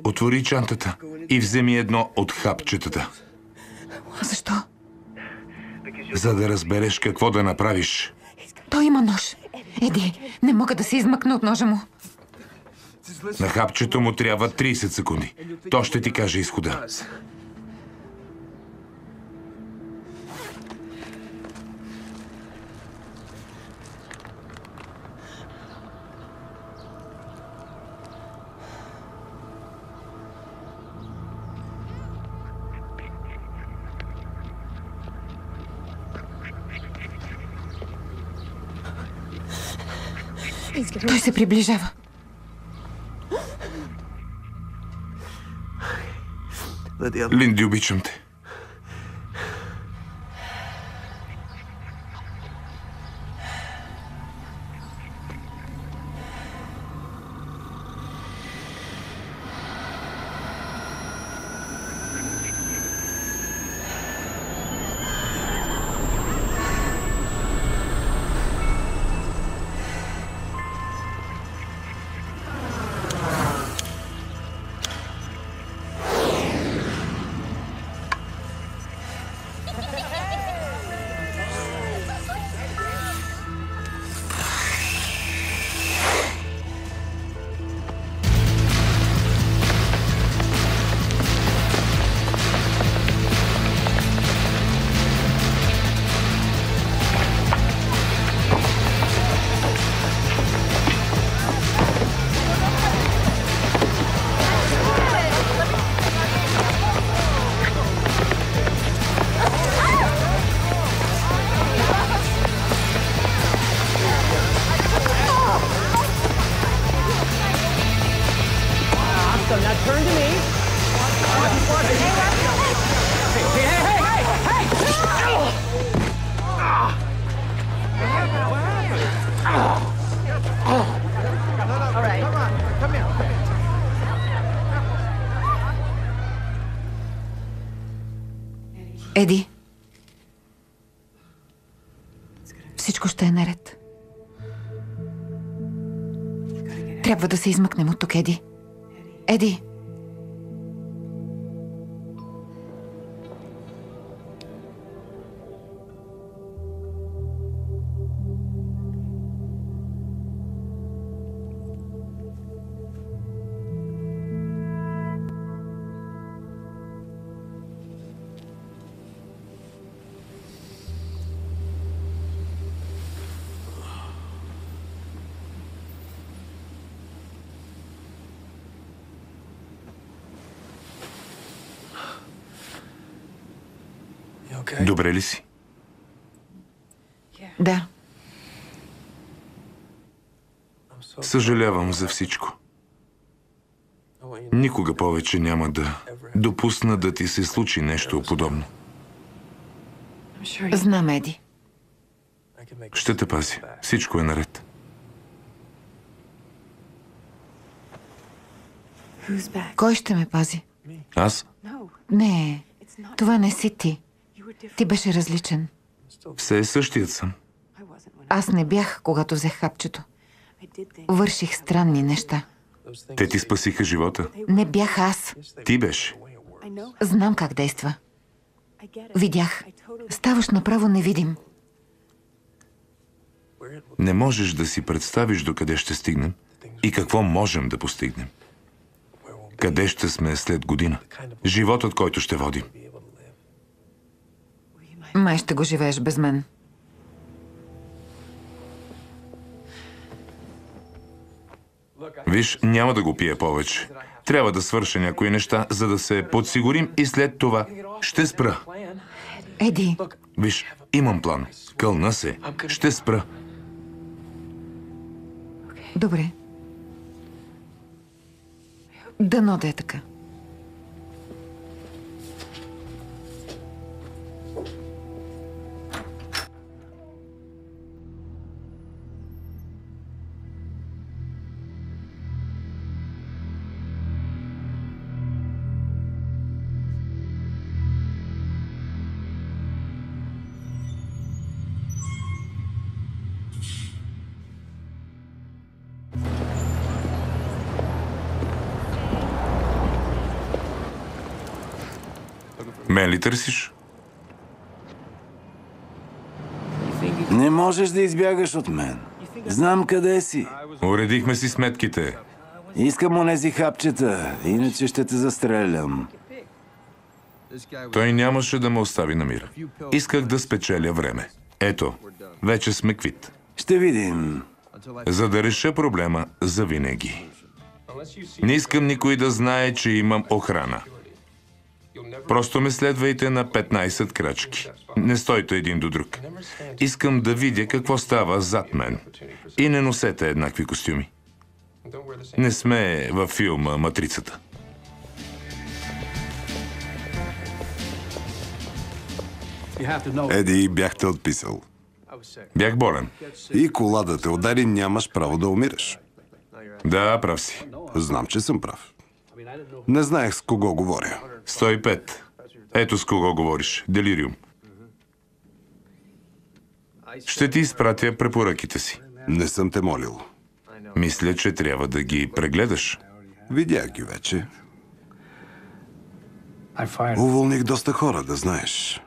Отвори чантата и вземи едно от хапчетата. Защо? За да разбереш какво да направиш. Той има нож. Еди, не мога да се измъкна от ножа му. На хапчето му трябва 30 секунди. То ще ти каже изхода. Той се приближава. Линди, обичам те. Еди. Всичко ще е наред. Трябва да се измъкнем от тук, Еди. Еди! Добре ли си? Да. Съжалявам за всичко. Никога повече няма да допусна да ти се случи нещо подобно. Знам, Еди. Ще те пази. Всичко е наред. Кой ще ме пази? Аз Не, това не си ти. Ти беше различен. все същият съм. Аз не бях, когато взех хапчето. Върших странни неща. Те ти спасиха живота. Не бях аз. Ти беше. Знам как действа. Видях. Ставаш направо невидим. Не можеш да си представиш докъде ще стигнем и какво можем да постигнем. Къде ще сме след година? Животът, който ще водим. Май ще го живееш без мен. Виж, няма да го пия повече. Трябва да свърша някои неща, за да се подсигурим и след това ще спра. Еди, Виж, имам план. Кълна се. Ще спра. добре. Дано да е така. Мен ли търсиш? Не можеш да избягаш от мен. Знам къде си. Уредихме си сметките. Искам онези хапчета, иначе ще те застрелям. Той нямаше да ме остави на мира. Исках да спечеля време. Ето, вече сме квит. Ще видим. За да реша проблема завинаги. Не искам никой да знае, че имам охрана. Просто ме следвайте на 15 крачки. Не стойте един до друг. Искам да видя какво става зад мен. И не носете еднакви костюми. Не сме във филма «Матрицата». Еди, бяхте отписал. Бях болен. И кола да те удари, нямаш право да умираш. Да, прав си. Знам, че съм прав. Не знаех с кого говоря. 105. Ето с кого говориш. Делириум. Ще ти изпратя препоръките си. Не съм те молил. Мисля, че трябва да ги прегледаш. Видях ги вече. Уволних доста хора, да знаеш.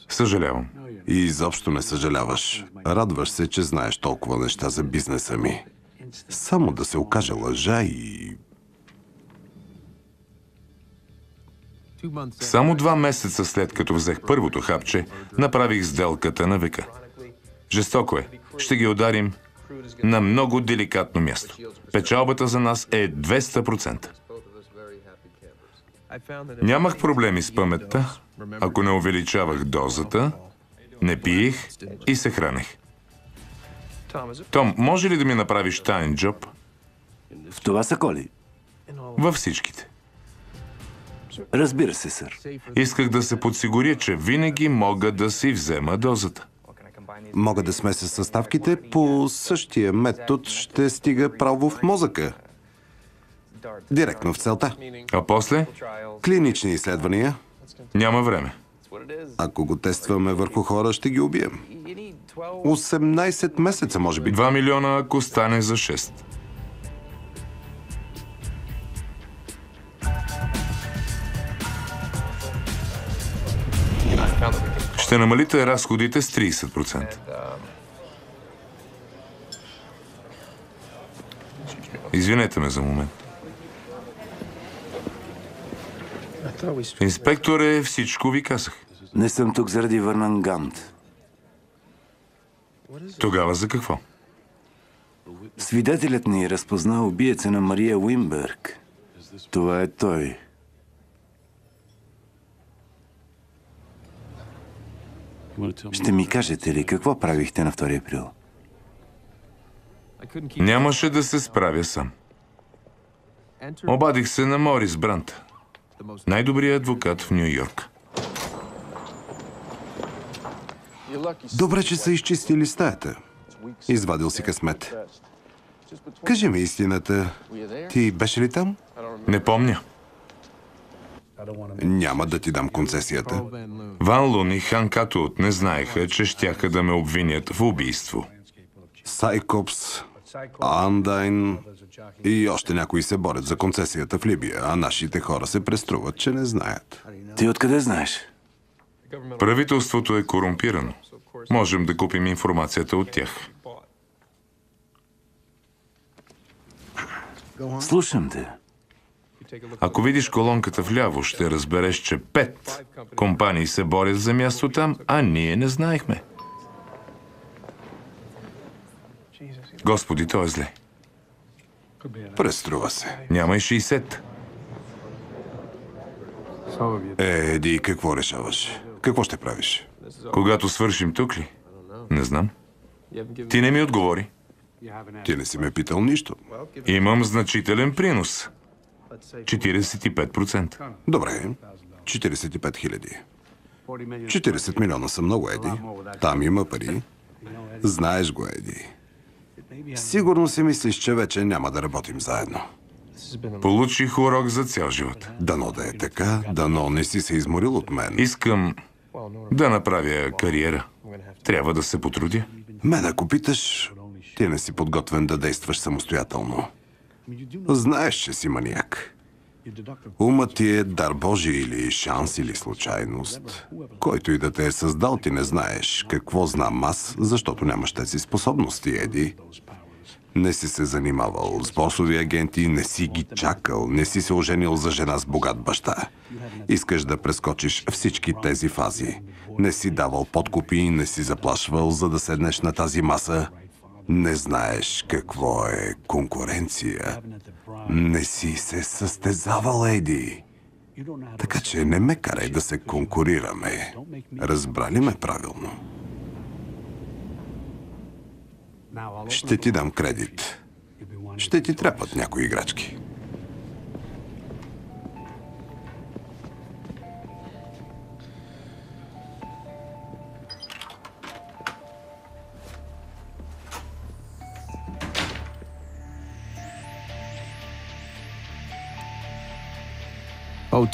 Съжалявам. И изобщо не съжаляваш. Радваш се, че знаеш толкова неща за бизнеса ми. Само да се окаже лъжа и... Само 2 месеца след като взех първото хапче, направих сделката на века. Жестоко е. Ще ги ударим на много деликатно място. Печалбата за нас е 200%. Нямах проблеми с паметта, ако не увеличавах дозата, не пиех и се хранех. Том, може ли да ми направиш таен джоб? В това са коли. Във всичките. Разбира се, сър. Исках да се подсигуря, че винаги мога да си взема дозата. Мога да смеся съставките, по същия метод ще стига право в мозъка. Директно в целта. А после? Клинични изследвания. Няма време. Ако го тестваме върху хора, ще ги убием. 18 месеца, може би. 2 милиона, ако стане за 6. Ще намалите разходите с 30%. Извинете ме за момент. Инспекторе, всичко ви казах. Не съм тук заради Върнан Гант. Тогава за какво? Свидетелят ни разпозна убиеца на Мария Уинберг. Това е той. Ще ми кажете ли какво правихте на 2 април? Нямаше да се справя сам. Обадих се на Морис Брант, най-добрият адвокат в Ню Йорк. Добре, че са изчистили стаята. Извадил си късмет. Кажи ми истината. Ти беше ли там? Не помня. Няма да ти дам концесията. Ван Лун и Хан Катуот не знаеха, че щяха да ме обвинят в убийство. Сайкопс, Андайн и още някои се борят за концесията в Либия, а нашите хора се преструват, че не знаят. Ти откъде знаеш? Правителството е корумпирано. Можем да купим информацията от тях. Слушам те. Ако видиш колонката вляво, ще разбереш, че 5 компании се борят за място там, а ние не знаехме. Господи, то е зле. Преструва се. Няма и 60. Еди, какво решаваш? Какво ще правиш? Когато свършим тук ли? Не знам. Ти не ми отговори. Ти не си ме питал нищо. Имам значителен принос. 45%. Добре, 45 хиляди. 40 милиона са много, Еди. Там има пари. Знаеш го, Еди. Сигурно си мислиш, че вече няма да работим заедно. Получих урок за цял живот. Дано да е така, дано не си се изморил от мен. Искам да направя кариера. Трябва да се потрудя. Мен, ако питаш, ти не си подготвен да действаш самостоятелно. Знаеш, че си маниак. Умът ти е дар Божий или шанс или случайност. Който и да те е създал, ти не знаеш какво знам аз, защото нямаш тези способности, Еди. Не си се занимавал с борсови агенти, не си ги чакал, не си се оженил за жена с богат баща. Искаш да прескочиш всички тези фази. Не си давал подкупи, не си заплашвал, за да седнеш на тази маса. Не знаеш какво е конкуренция. Не си се състезавал, Еди. Така че не ме карай да се конкурираме. Разбрали ме правилно? Ще ти дам кредит. Ще ти трябват някои играчки.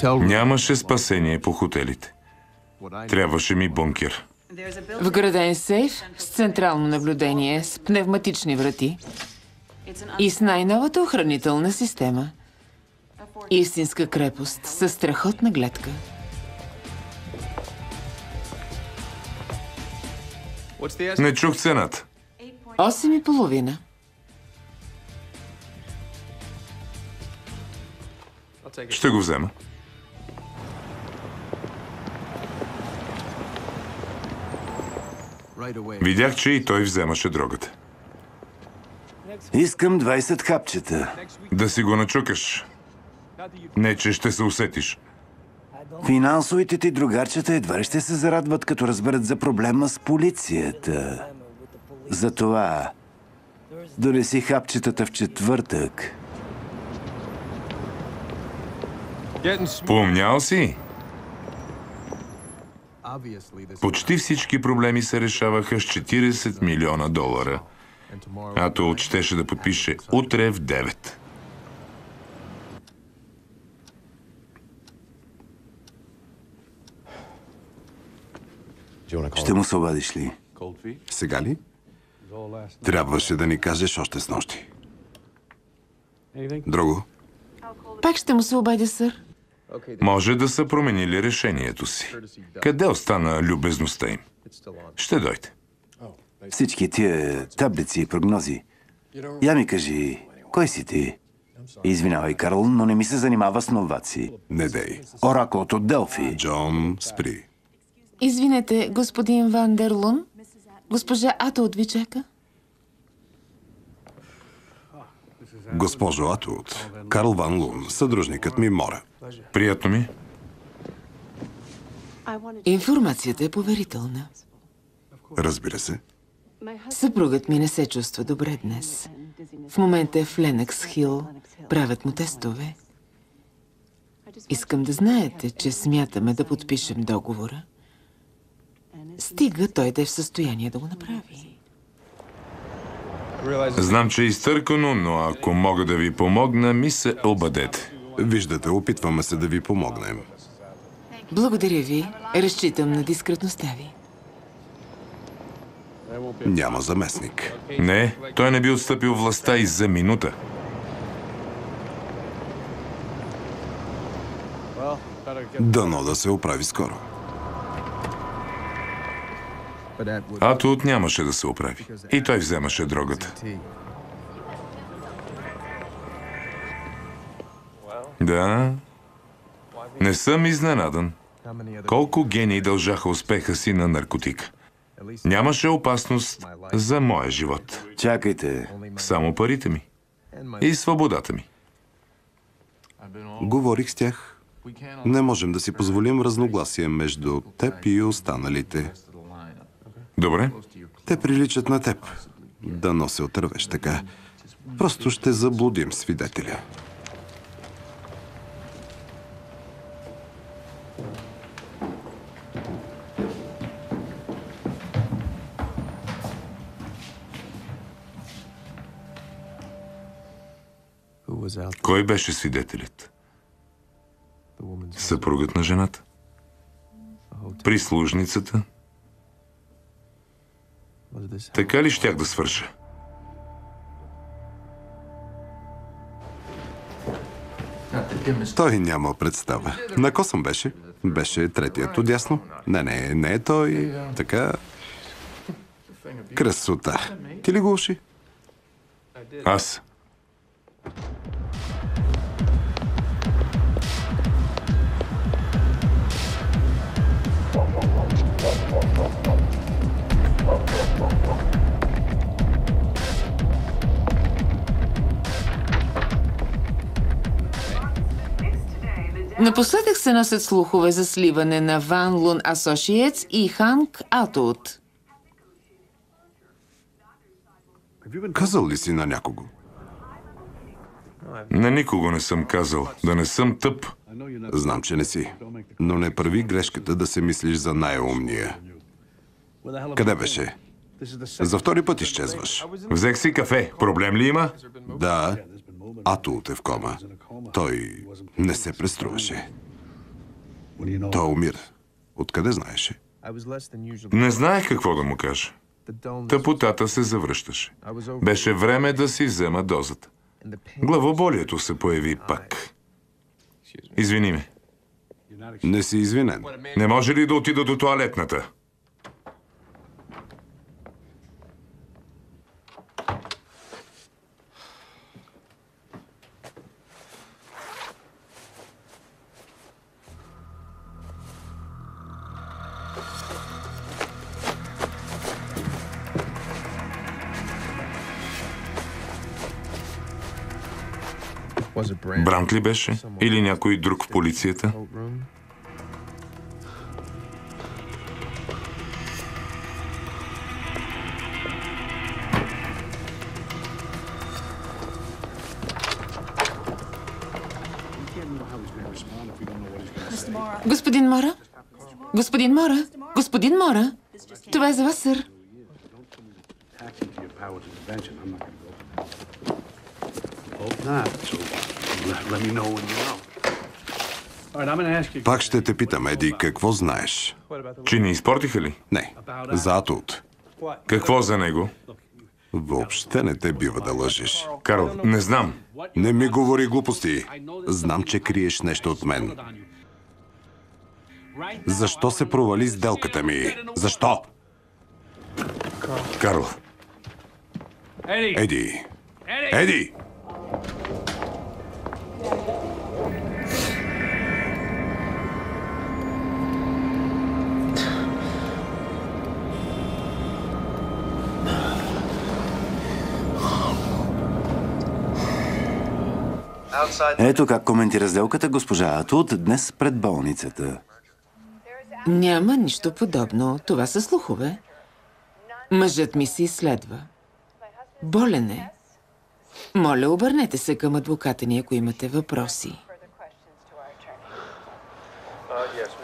Нямаше спасение по хотелите. Трябваше ми бункер. Вграден сейф с централно наблюдение, с пневматични врати и с най-новата охранителна система. Истинска крепост със страхотна гледка. Не чух цената. 8,5. Ще го взема. Видях, че и той вземаше дрогата. Искам 20 хапчета. Да си го начукаш. Не, че ще се усетиш. Финансовите ти другарчета едва ли ще се зарадват, като разберат за проблема с полицията. Затова донеси хапчетата в четвъртък. Поумнял си? Почти всички проблеми се решаваха с 40 милиона долара. А то щеше да подпише утре в 9. Ще му се обадиш ли? Сега ли? Трябваше да ни кажеш още снощи. Друго? Пак ще му се обадя, сър. Може да са променили решението си. Къде остана любезността им? Ще дойде. Всички тия таблици и прогнози. Я ми кажи, кой си ти? Извинявай, Карл, но не ми се занимава с новаци. Не дей. Оракулът от Делфи. Джон, спри. Извинете, господин Ван дер Лун. Госпожа Атуот ви чака. Госпожо Атуот, Карл Ван Лун, съдружникът ми Мора. Приятно ми. Информацията е поверителна. Разбира се. Съпругът ми не се чувства добре днес. В момента е в Ленъкс Хил. Правят му тестове. Искам да знаете, че смятаме да подпишем договора. Стига той да е в състояние да го направи. Знам, че е изтъркано, но ако мога да ви помогна, ми се обадете. Виждате, опитваме се да ви помогнем. Благодаря ви. Разчитам на дискретността ви. Няма заместник. Не, той не би отстъпил властта и за минута. Дано да се оправи скоро. А тут нямаше да се оправи. И той вземаше дрогата. Да, не съм изненадан. Колко гении дължаха успеха си на наркотик. Нямаше опасност за моя живот. Чакайте. Само парите ми. И свободата ми. Говорих с тях. Не можем да си позволим разногласие между теб и останалите. Добре? Те приличат на теб. Дано се отървеш така. Просто ще заблудим свидетеля. Кой беше свидетелят? Съпругът на жената? Прислужницата? Така ли щях да свърша? Той няма представа. На косъм беше. Беше третият отдясно. Не е той. Така. Красота. Ти ли го уши? Аз. Напоследък се носят слухове за сливане на Ван Лун Associates и Ханк Атуот. Казал ли си на някого? На никого не съм казал. Да не съм тъп. Знам, че не си. Но не прави грешката да се мислиш за най-умния. Къде беше? За втори път изчезваш. Взех си кафе. Проблем ли има? Да, Атуот е в кома. Той не се преструваше. Той умира. Откъде знаеше? Не знаех какво да му кажа. Тъпотата се завръщаше. Беше време да си взема дозата. Главоболието се появи пак. Извини ме. Не си извинен. Не може ли да отида до тоалетната? Брант ли беше? Или някой друг в полицията? Господин Мора? Господин Мора? Господин Мора? Това е за вас, сър. Пак ще те питам, Еди, какво знаеш? Че ни изпортиха ли? Не, за Атут. Какво за него? Въобще не те бива да лъжиш. Карл, не знам. Не ми говори глупости. Знам, че криеш нещо от мен. Защо се провали сделката ми? Защо? Карл, Еди! Еди! Ето как коментира сделката госпожа Атут днес пред болницата. Няма нищо подобно. Това са слухове. Мъжът ми се изследва. Болен е. Моля, обърнете се към адвоката ни, ако имате въпроси.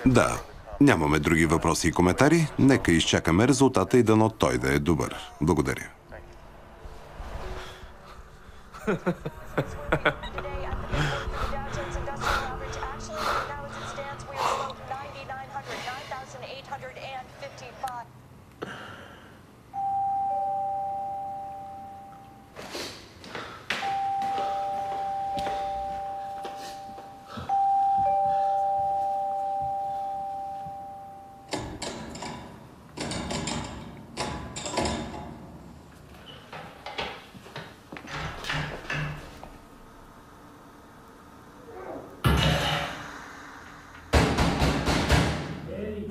Да, нямаме други въпроси и коментари. Нека изчакаме резултата и дано той да е добър. Благодаря.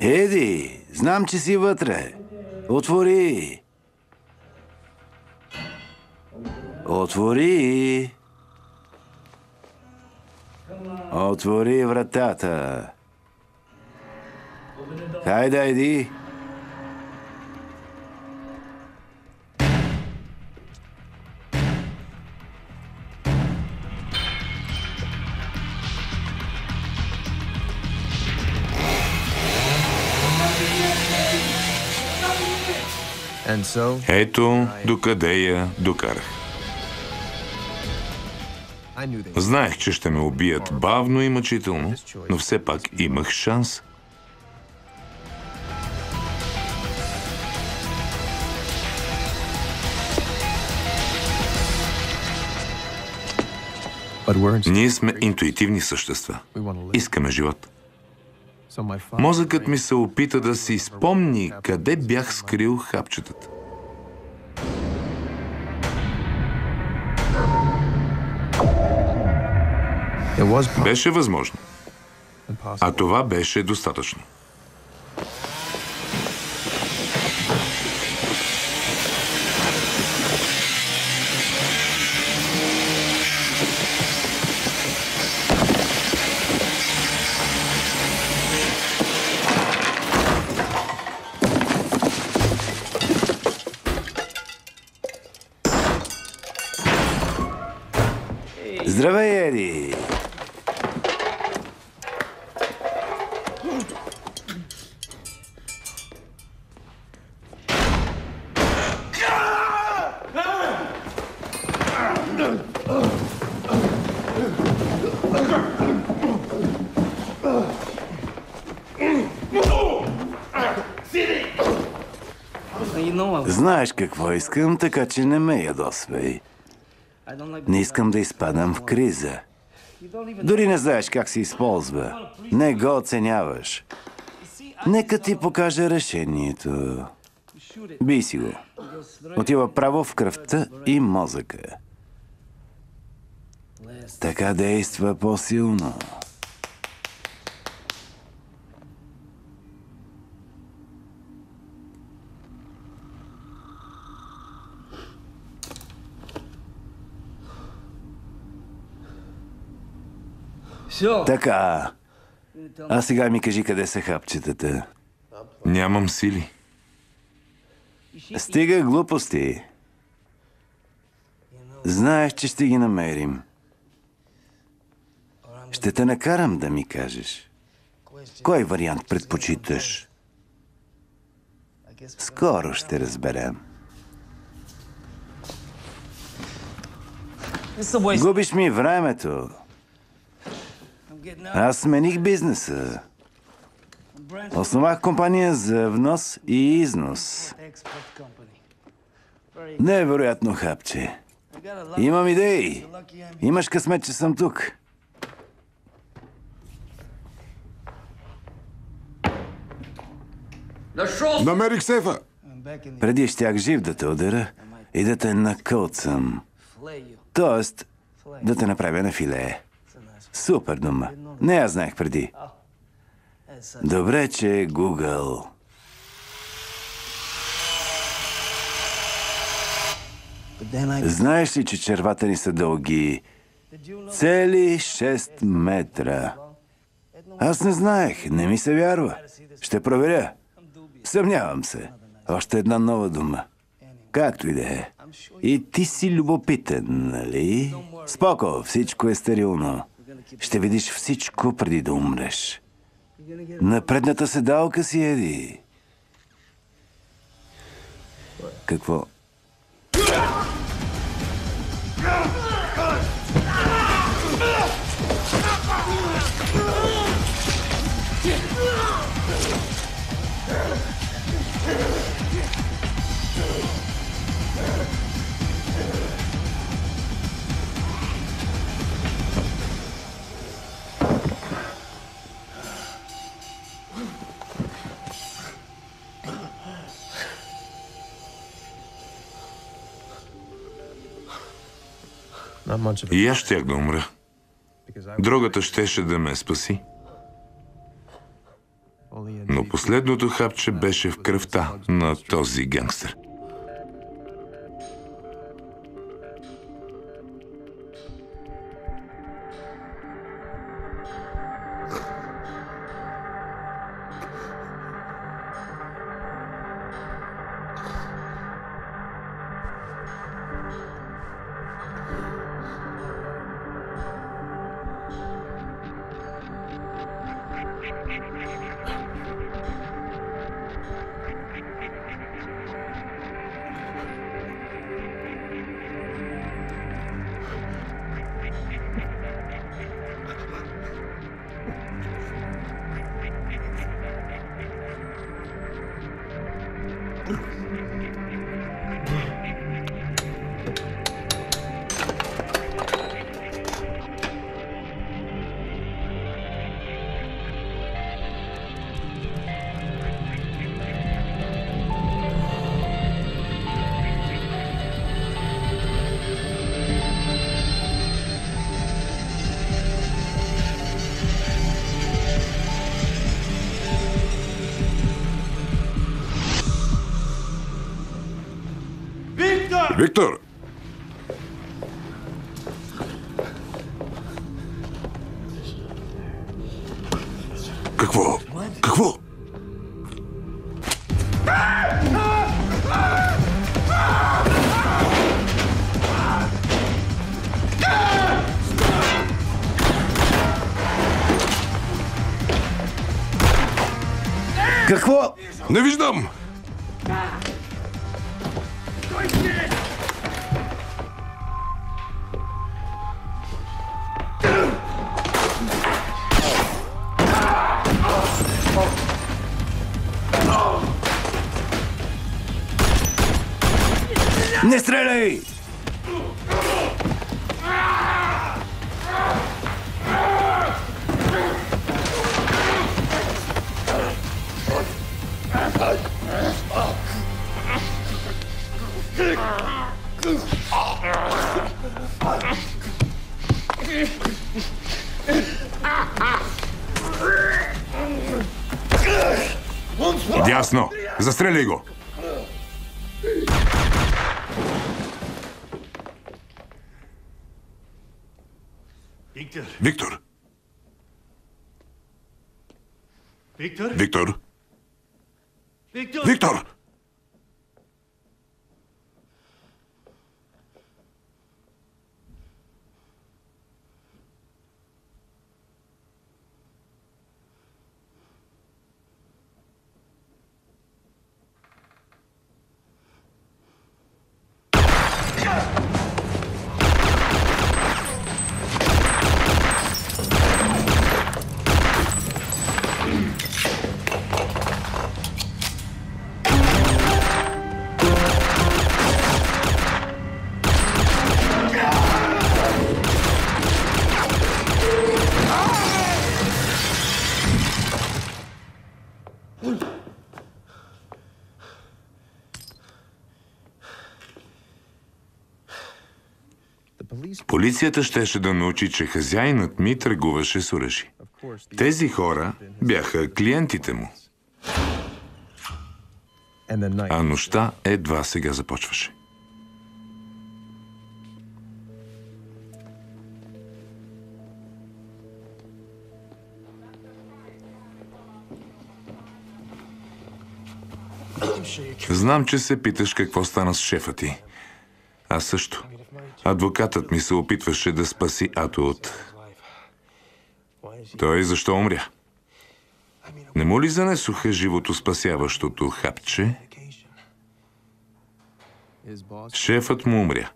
Еди, знам, че си вътре. Отвори! Отвори! Отвори вратата. Хайде, Еди! ето докъде я докарах. Знаех, че ще ме убият бавно и мъчително, но все пак имах шанс. Ние сме интуитивни същества. Искаме живот. Мозъкът ми се опита да си спомни къде бях скрил хапчетата. Беше възможно. А това беше достатъчно. Здравей, Еди! Знаеш какво искам, така че не ме ядосвай. Не искам да изпадам в криза. Дори не знаеш как се използва. Не го оценяваш. Нека ти покажа решението. Бий си го. Отива право в кръвта и мозъка. Така действа по-силно. Така. А сега ми кажи къде са хапчетата. Нямам сили. Стига глупости. Знаеш, че ще ги намерим. Ще те накарам да ми кажеш. Кой вариант предпочиташ? Скоро ще разберем. Губиш ми времето. Аз смених бизнеса. Основах компания за внос и износ. Невероятно хапче. Имам идеи. Имаш късмет, че съм тук. Намерих сейфа! Преди щях жив да те ударя и да те накълцам. Тоест, да те направя на филе. Супер дума. Не я знаех преди. Добре, че Google. Знаеш ли, че червата ни са дълги цели 6 метра? Аз не знаех, не ми се вярва. Ще проверя. Съмнявам се. Още една нова дума. Както и да е. И ти си любопитен, нали? Споко, всичко е стерилно. Ще видиш всичко преди да умреш. На предната седалка си еди. Какво? И аз щях да умра. Другата щеше да ме спаси. Но последното хапче беше в кръвта на този гангстер. Виктор! Какво? Какво? Какво? Не виждам! Не стреляй! Дясно! Застреляй го! Виктор! Виктор! Виктор! Полицията щеше да научи, че хазяинът ми търгуваше с оръжие. Тези хора бяха клиентите му, а нощта едва сега започваше. Знам, че се питаш какво стана с шефа ти. Аз също. Адвокатът ми се опитваше да спаси Ато от... Той защо умря? Не му ли занесоха животоспасяващото хапче? Шефът му умря.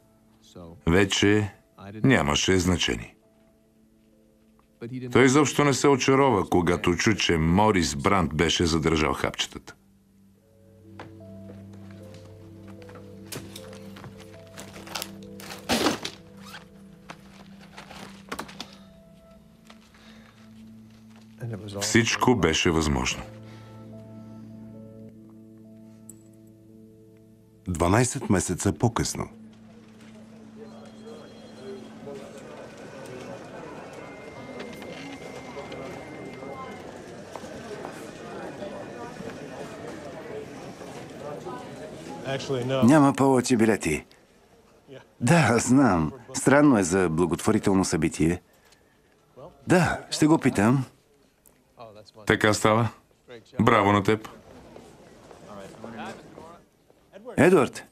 Вече нямаше значение. Той изобщо не се очарова, когато чу, че Морис Бранд беше задържал хапчетата. Всичко беше възможно. 12 месеца по-късно. Няма повече билети. Да, знам. Странно е за благотворително събитие. Да, ще го питам. Така става. Браво на теб. Едуард,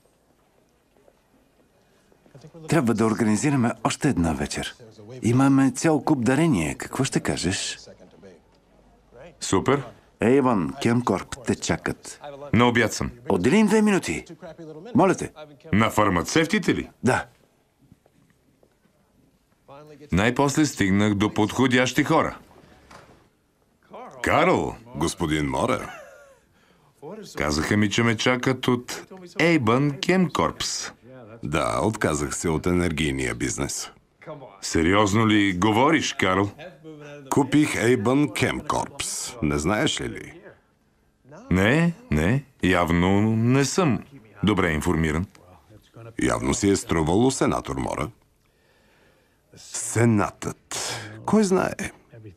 трябва да организираме още една вечер. Имаме цял куп дарения. Какво ще кажеш? Супер. Ейвън, Кемкорп те чакат. На обяд съм. Отдели им 2 минути. Моля те. На фармацевтите ли? Да. Най-после стигнах до подходящи хора. Карл, Господин Море, казаха ми, че ме чакат от Ейбън Кемкорпс. да, отказах се от енергийния бизнес. Сериозно ли говориш, Карл? Купих Ейбън Кемкорпс. Не знаеш ли? Не, явно не съм добре информиран. Явно си е струвало сенатор Мора. Сенатът. Кой знае?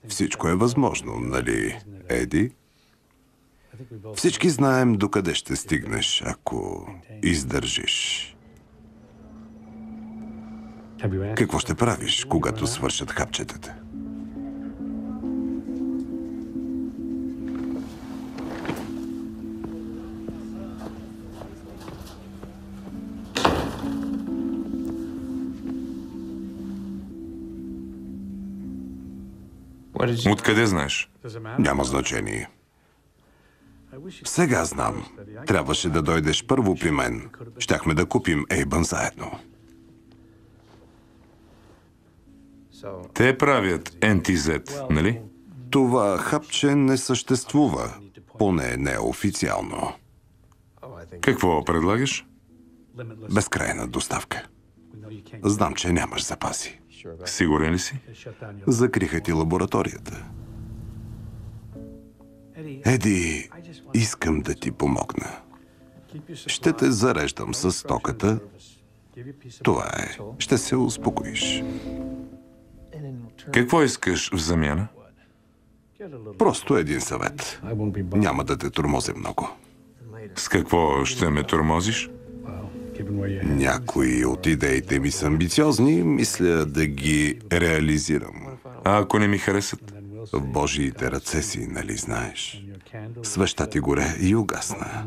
Всичко е възможно, нали, Еди? Всички знаем докъде ще стигнеш, ако издържиш. Какво ще правиш, когато свършат хапчетата? Откъде знаеш? Няма значение. Сега знам. Трябваше да дойдеш първо при мен. Щяхме да купим Ейбън заедно. Те правят NTZ, нали? Това хапче не съществува. Поне не официално. Какво предлагаш? Безкрайна доставка. Знам, че нямаш запаси. Сигурен ли си? Закриха ти лабораторията. Еди, искам да ти помогна. Ще те зареждам с стоката. Това е. Ще се успокоиш. Какво искаш в замяна? Просто един съвет. Няма да те тормозя много. С какво ще ме тормозиш? Някои от идеите ми са амбициозни, мисля да ги реализирам. А ако не ми харесат? В Божиите ръце си, нали знаеш? Свеща ти горе и угасна.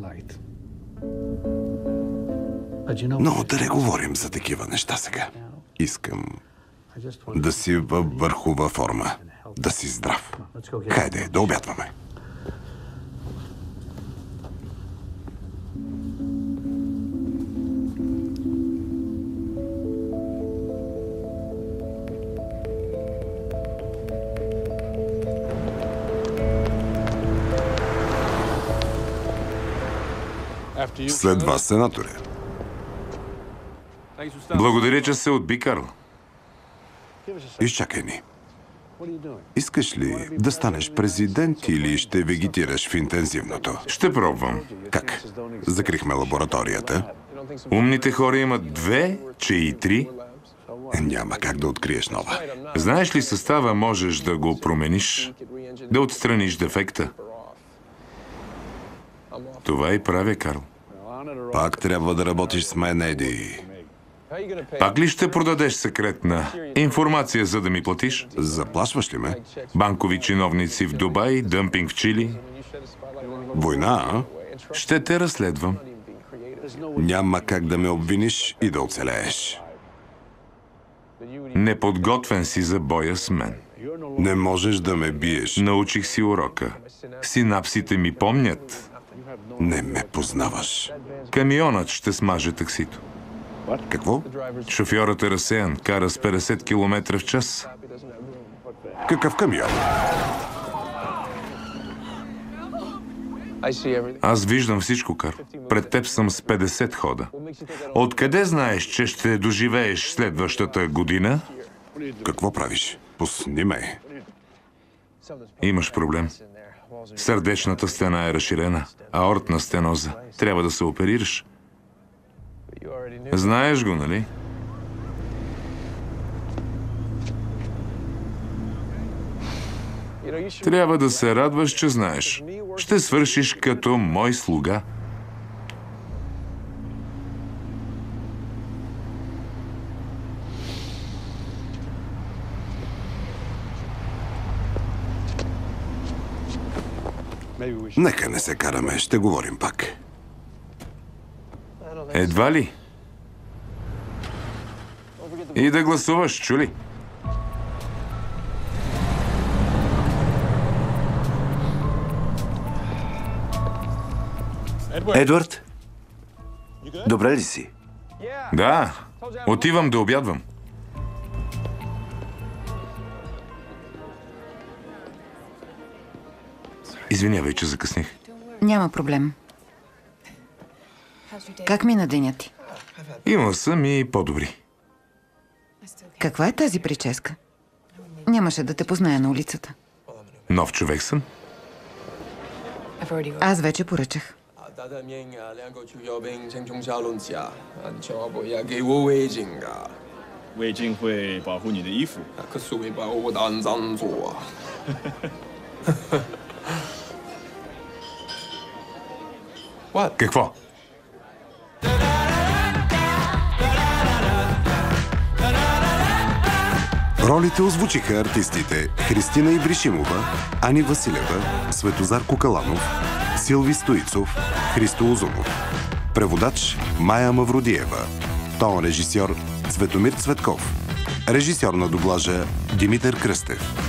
Но да не говорим за такива неща сега. Искам да си във върхова форма, да си здрав. Хайде, да обядваме. След вас, сенаторе. Благодаря, че се отби, Карл. Изчакай ни. Искаш ли да станеш президент или ще вегетираш в интензивното? Ще пробвам. Как? Закрихме лабораторията. Умните хора имат 2, че и 3. Няма как да откриеш нова. Знаеш ли, състава можеш да го промениш, да отстраниш дефекта. Това и правя, Карл. Пак трябва да работиш с мен, Еди. Пак ли ще продадеш секретна информация, за да ми платиш? Заплашваш ли ме? Банкови чиновници в Дубай, дъмпинг в Чили. Война, а? Ще те разследвам. Няма как да ме обвиниш и да оцелееш. Неподготвен си за боя с мен. Не можеш да ме биеш. Научих си урока. Синапсите ми помнят. Не ме познаваш. Камионът ще смаже таксито. Какво? Шофьорът е разсеян, кара с 50 км в час. Какъв камион? Аз виждам всичко, Карл. Пред теб съм с 50 хода. Откъде знаеш, че ще доживееш следващата година? Какво правиш? Пусни ме. Имаш проблем. Сърдечната стена е разширена. Аортна стеноза. Трябва да се оперираш. Знаеш го, нали? Трябва да се радваш, че знаеш. Ще свършиш като мой слуга. Нека не се караме, ще говорим пак. Едва ли? И да гласуваш, чули? Едвард, добре ли си? Да, отивам да обядвам. Извинявай, че закъсних. Няма проблем. Как мина денят ти? Имал съм и по-добри. Каква е тази прическа? Нямаше да те позная на улицата. Нов човек съм. Аз вече поръчах. 大大面啊，兩個潮友兵青中小輪子啊，全部也幾好威靜㗎。围巾会保護你的衣服。可是會把我當zan做啊。Какво? Ролите озвучиха артистите Христина Ибришимова, Ани Василева, Светозар Кокаланов, Силви Стоицов, Христо Узунов. Преводач Майя Мавродиева. Тон режисьор Цветомир Цветков. Режисьор на дублажа Димитър Кръстев.